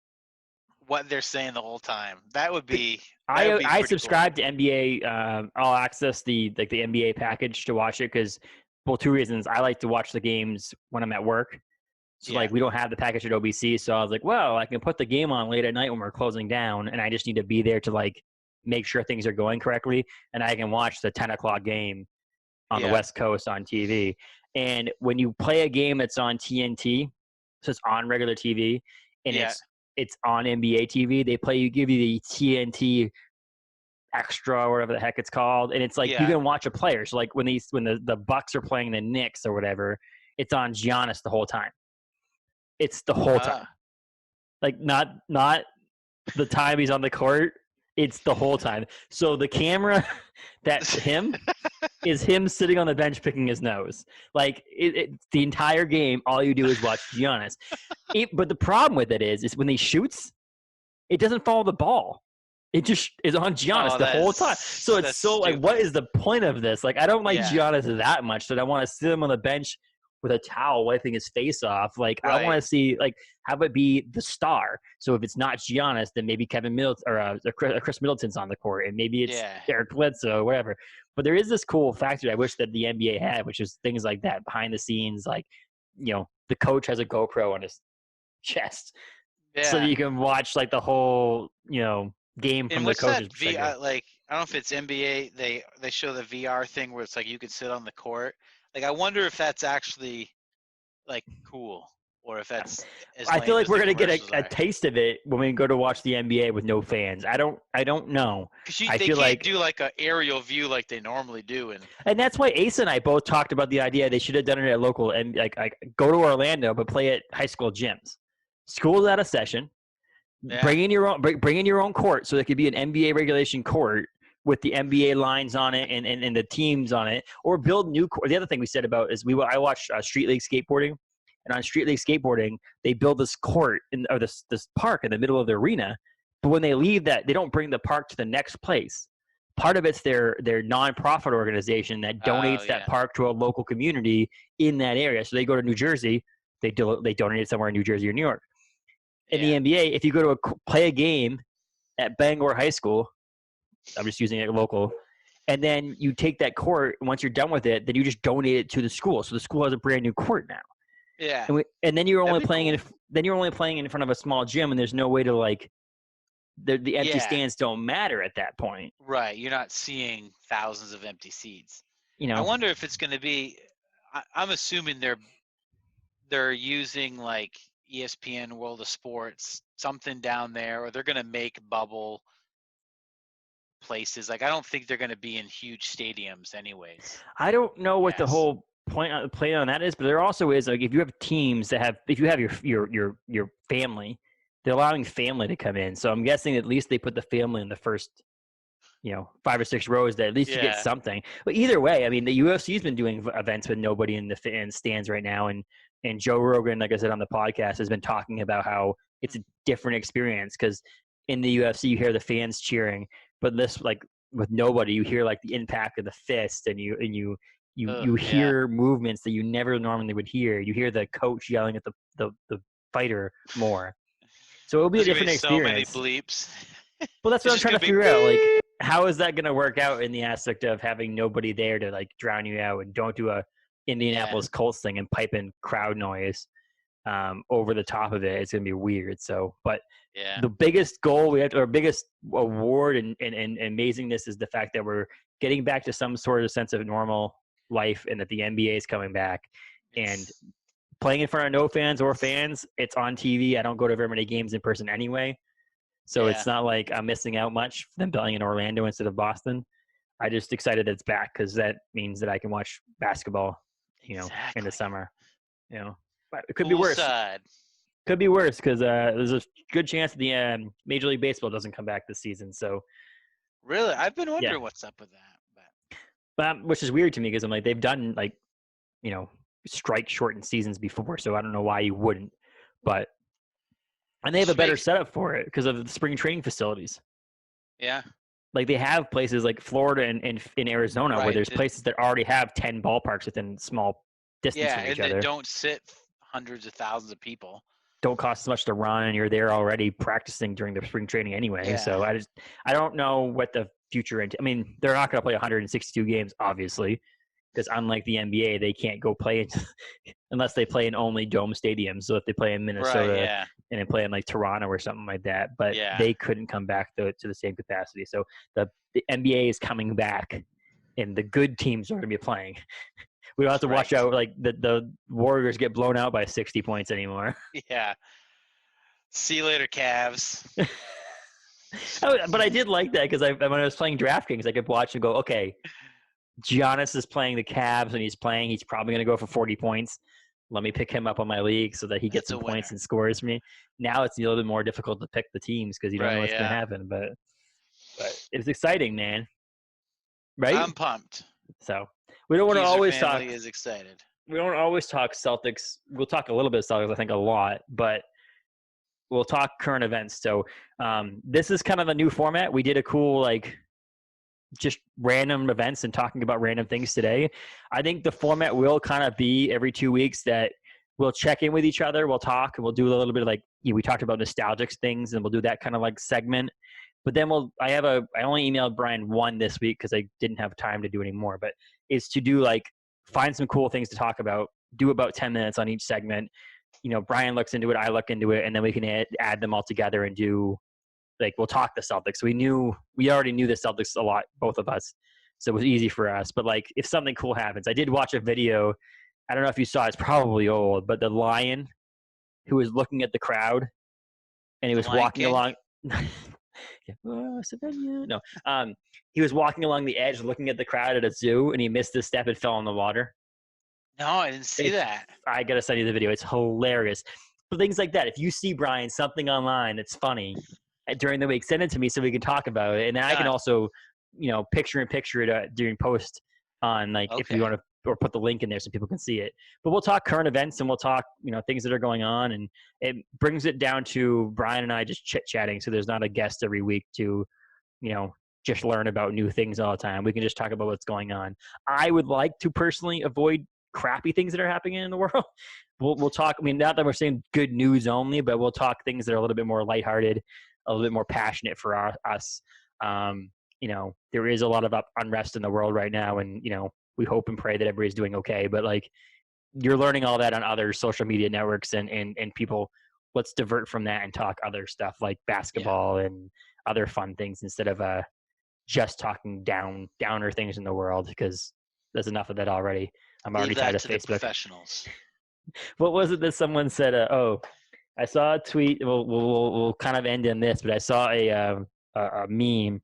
what they're saying the whole time. That would be I pretty cool. subscribe to NBA All Access, the NBA package to watch it because, well, two reasons. I like to watch the games when I'm at work. So Yeah. like we don't have the package at OBC, so I was like, well, I can put the game on late at night when we're closing down, and I just need to be there to like make sure things are going correctly, and I can watch the 10 o'clock game on the Yeah. West Coast on TV. And when you play a game that's on TNT, so it's on regular TV, and Yeah. it's on NBA TV, give you the TNT extra or whatever the heck it's called, and it's like you Yeah. can watch a player. So like when the Bucks are playing the Knicks or whatever, it's on Giannis the whole time. It's the whole time. Like not the time he's on the court, it's the whole time. So the camera that's him is him sitting on the bench picking his nose. Like the entire game, all you do is watch Giannis. But the problem with it is when he shoots, it doesn't follow the ball. It just is on Giannis the whole time. So it's so stupid. like, what is the point of this? Like, I don't like Yeah. Giannis that much that I want to sit him on the bench with a towel wiping his face off. Like, I want to see, like, have it be the star. So if it's not Giannis, then maybe Kevin Middleton or Chris Middleton's on the court, and maybe it's Eric Bledsoe or whatever. But there is this cool factor I wish that the NBA had, which is things like that behind the scenes. Like, you know, the coach has a GoPro on his chest, so that you can watch like the whole, you know, game from the coach's perspective. Like, I don't know if it's NBA. They show the VR thing where it's like you can sit on the court. Like, I wonder if that's actually like cool, or if that's. I feel like we're gonna get a taste of it when we go to watch the NBA with no fans. I don't know. Because they can't do like an aerial view like they normally do, and that's why Ace and I both talked about the idea they should have done it at local and like go to Orlando but play at high school gyms. School's out of session. Yeah. Bring in your own court, so there could be an NBA regulation court with the NBA lines on it and the teams on it, or build new court. The other thing we said about is I watched Street League skateboarding, and on Street League skateboarding they build this court or this park in the middle of the arena, but when they leave that, they don't bring the park to the next place. Part of it's their nonprofit organization that donates that park to a local community in that area. So they go to New Jersey, they donate it somewhere in New Jersey or New York. In the NBA, if you go to play a game at Bangor High School, I'm just using it local, and then you take that court, and once you're done with it, then you just donate it to the school. So the school has a brand new court now. Yeah. And then you're only playing in front of a small gym, and there's no way to like the empty stands don't matter at that point. Right. You're not seeing thousands of empty seats. You know. I wonder if it's going to be. I'm assuming they're using like ESPN, World of Sports, something down there, or they're going to make bubble places. Like, I don't think they're going to be in huge stadiums anyways. I don't know what the whole point on that is, but there also is, like, if you have teams if you have your family, they're allowing family to come in. So I'm guessing at least they put the family in the first, 5 or 6 rows, that at least you get something. But either way, I mean, the UFC's been doing events with nobody in the stands right now, and Joe Rogan, like I said on the podcast, has been talking about how it's a different experience, because in the UFC you hear the fans cheering, but this, like, with nobody, you hear like the impact of the fist, and you hear movements that you never normally would hear. You hear the coach yelling at the fighter more. So it'll be a different experience. So many bleeps. Well, that's what I'm trying to figure out. Like, how is that going to work out in the aspect of having nobody there to like drown you out, and don't do a Indianapolis Colts thing and pipe in crowd noise over the top of it? It's going to be weird. So, but the biggest goal we have, or biggest award and amazingness, is the fact that we're getting back to some sort of sense of normal life, and that the NBA is coming back and playing in front of no fans or fans. It's on TV. I don't go to very many games in person anyway, so it's not like I'm missing out much for them playing in Orlando instead of Boston. I just excited that it's back, because that means that I can watch basketball, in the summer. But it could be worse. Could be worse, because there's a good chance that the Major League Baseball doesn't come back this season. So really, I've been wondering what's up with that. But which is weird to me, because I'm like, they've done like, strike shortened seasons before, so I don't know why you wouldn't. But and they have a better setup for it because of the spring training facilities. Yeah. Like, they have places like Florida and in Arizona where there's places that already have 10 ballparks within small distance from each other. Yeah, and they don't sit hundreds of thousands of people. Don't cost as much to run, and you're there already practicing during the spring training anyway. Yeah. So I don't know what the future. I mean, they're not going to play 162 games, obviously, because unlike the NBA, they can't go play unless they play in only dome stadiums. So if they play in Right. Minnesota Yeah. and they play in like Toronto or something like that, but Yeah. they couldn't come back to the same capacity. So the NBA is coming back, and the good teams are going to be playing. We don't have to watch out like the Warriors get blown out by 60 points anymore. Yeah. See you later, Cavs. But I did like that because when I was playing DraftKings, I could watch and go, okay, Giannis is playing the Cavs and he's probably going to go for 40 points. Let me pick him up on my league so that he gets some points and scores me. Now it's a little bit more difficult to pick the teams because you don't know what's going to happen. But it's exciting, man. Right? I'm pumped. So we don't want to always talk. Family is excited. We don't always talk Celtics. We'll talk a little bit of Celtics, I think a lot, but we'll talk current events. So this is kind of a new format. We did a cool just random events and talking about random things today. I think the format will kind of be every 2 weeks that we'll check in with each other. We'll talk and we'll do a little bit of we talked about nostalgic things and we'll do that kind of segment. But then I only emailed Brian one this week because I didn't have time to do any more, but is to do find some cool things to talk about, do about 10 minutes on each segment. Brian looks into it, I look into it, and then we can add them all together and do we'll talk the Celtics. We already knew the Celtics a lot, both of us, so it was easy for us. But if something cool happens, I did watch a video. I don't know if you saw it, it's probably old, but the lion who was looking at the crowd and he was walking along. No, he was walking along the edge, looking at the crowd at a zoo, and he missed his step and fell in the water. No, I didn't see that. I gotta send you the video. It's hilarious. But things like that. If you see, Brian, something online that's funny during the week, send it to me so we can talk about it, and then I can also, picture it during post on if you want to, or put the link in there so people can see it. But we'll talk current events and we'll talk things that are going on, and it brings it down to Brian and I just chit chatting. So there's not a guest every week to just learn about new things all the time. We can just talk about what's going on. I would like to personally avoid crappy things that are happening in the world. We'll talk. I mean, not that we're saying good news only, but we'll talk things that are a little bit more lighthearted, a little bit more passionate for us. There is a lot of unrest in the world right now, and we hope and pray that everybody's doing okay. But you're learning all that on other social media networks and people. Let's divert from that and talk other stuff like basketball and other fun things instead of just talking downer things in the world, because there's enough of that already. I'm already tired of Facebook. Professionals. What was it that someone said? I saw a tweet. We'll kind of end in this, but I saw a meme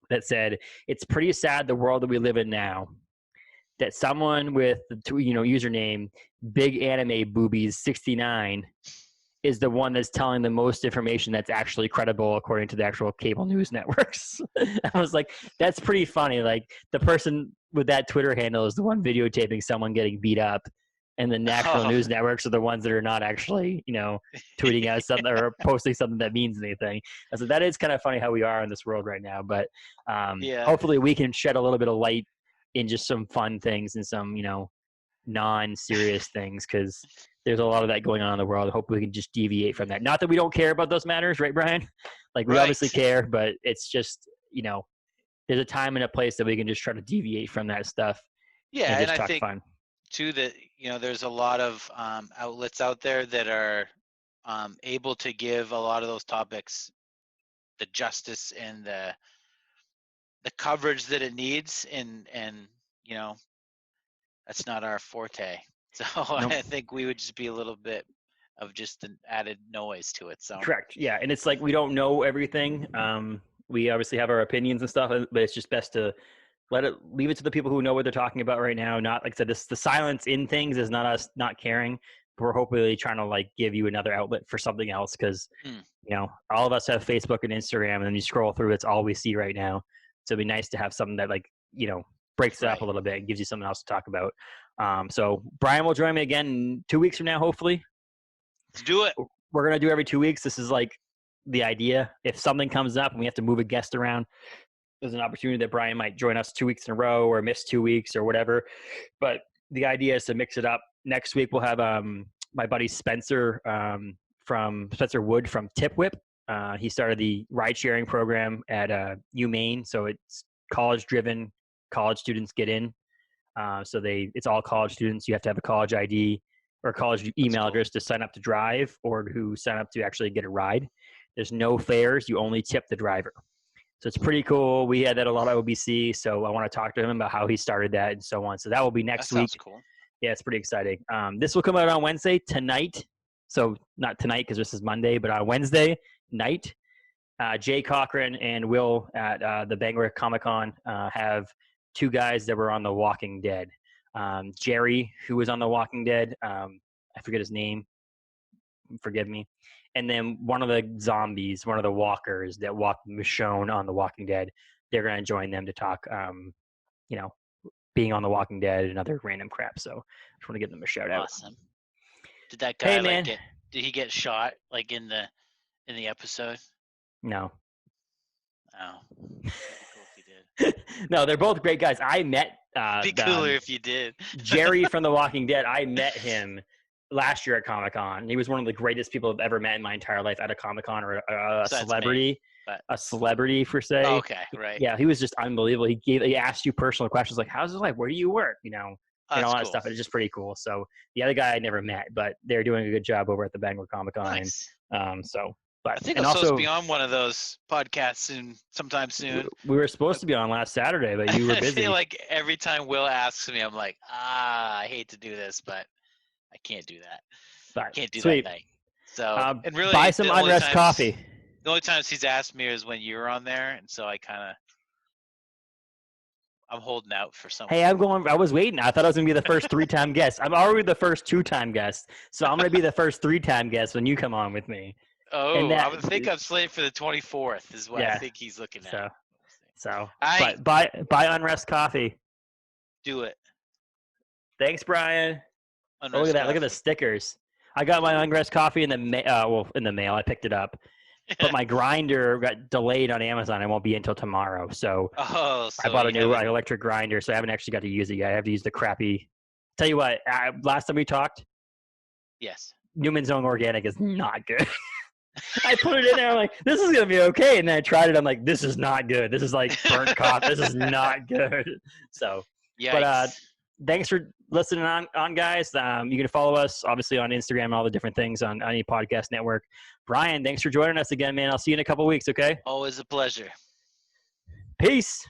that said, "It's pretty sad the world that we live in now. That someone with the username Big Anime Boobies 69 is the one that's telling the most information that's actually credible according to the actual cable news networks." I was like, that's pretty funny. The person with that Twitter handle is the one videotaping someone getting beat up, and the national news networks are the ones that are not actually, tweeting out something or posting something that means anything. I said, that is kind of funny how we are in this world right now. But hopefully we can shed a little bit of light in just some fun things and some, non-serious things, because there's a lot of that going on in the world. Hopefully we can just deviate from that. Not that we don't care about those matters, right, Brian? We obviously care, but it's just, there's a time and a place that we can just try to deviate from that stuff. Yeah, and I think fun. too that there's a lot of outlets out there that are able to give a lot of those topics the justice and the coverage that it needs, and that's not our forte. So Nope. I think we would just be a little bit of just an added noise to it. So correct, yeah, and it's we don't know everything. We obviously have our opinions and stuff, but it's just best to leave it to the people who know what they're talking about right now. Not like I said, the silence in things is not us not caring. We're hopefully trying to give you another outlet for something else, because all of us have Facebook and Instagram, and then you scroll through, it's all we see right now. So it'd be nice to have something that breaks it up a little bit and gives you something else to talk about. So Brian will join me again 2 weeks from now, hopefully. Let's do it. We're gonna do every 2 weeks. This is the idea. If something comes up and we have to move a guest around, there's an opportunity that Brian might join us 2 weeks in a row or miss 2 weeks or whatever. But the idea is to mix it up. Next week we'll have my buddy Spencer from Spencer Wood from Tip Whip. He started the ride sharing program at UMaine, so it's college driven. College students get in. So it's all college students. You have to have a college ID or college email address to sign up to drive or to sign up to actually get a ride. There's no fares. You only tip the driver. So it's pretty cool. We had that a lot of OBC. So I want to talk to him about how he started that and so on. So that will be next week. Sounds cool. Yeah, it's pretty exciting. This will come out on Wednesday tonight. So not tonight because this is Monday, but on Wednesday night, Jay Cochran and Will at the Bangor Comic-Con have two guys that were on The Walking Dead. Jerry, who was on The Walking Dead, I forget his name, forgive me. And then one of the zombies, one of the walkers that walked Michonne on The Walking Dead, they're going to join them to talk, being on The Walking Dead and other random crap. So I just want to give them a shout out. Awesome. Did that guy did he get shot like in the episode? No. Oh. That'd be cool if he did. No, they're both great guys. I met Be cooler if you did. Jerry from The Walking Dead. I met him last year at Comic-Con. He was one of the greatest people I've ever met in my entire life at a Comic-Con or a celebrity. A celebrity, per se. Oh, okay, right. Yeah, he was just unbelievable. He asked you personal questions like, how's it like? Where do you work? And all that stuff. It's just pretty cool. So the other guy I never met, but they're doing a good job over at the Bangor Comic-Con. Nice. But I think I'm supposed to be on one of those podcasts sometime soon. We were supposed to be on last Saturday, but you were busy. I feel like every time Will asks me, I'm like, I hate to do this, but I can't do that. But, can't do that night. So and really, buy some unrest coffee. The only times he's asked me is when you're on there, and so I'm holding out for something. Hey, I was waiting. I thought I was going to be the first 3-time guest. I'm already the first 2-time guest, so I'm going to be the first 3-time guest when you come on with me. Oh, I would think I'm slated for the 24th is what I think he's looking at. But buy unrest coffee. Do it. Thanks, Brian. Unrest look at that. coffee. Look at the stickers. I got my unrest coffee in the mail. I picked it up. But my grinder got delayed on Amazon. It won't be until tomorrow. So I bought a new electric grinder, so I haven't actually got to use it yet. I have to use the crappy. Tell you what, last time we talked, yes, Newman's Own Organic is not good. I put it in there. I'm like, this is gonna be okay, and then I tried it. I'm like, this is not good. This is like burnt coffee. This is not good. So, yikes. But thanks for listening on guys. You can follow us obviously on Instagram and all the different things on any podcast network. Brian, thanks for joining us again, man. I'll see you in a couple weeks. Okay. Always a pleasure. Peace.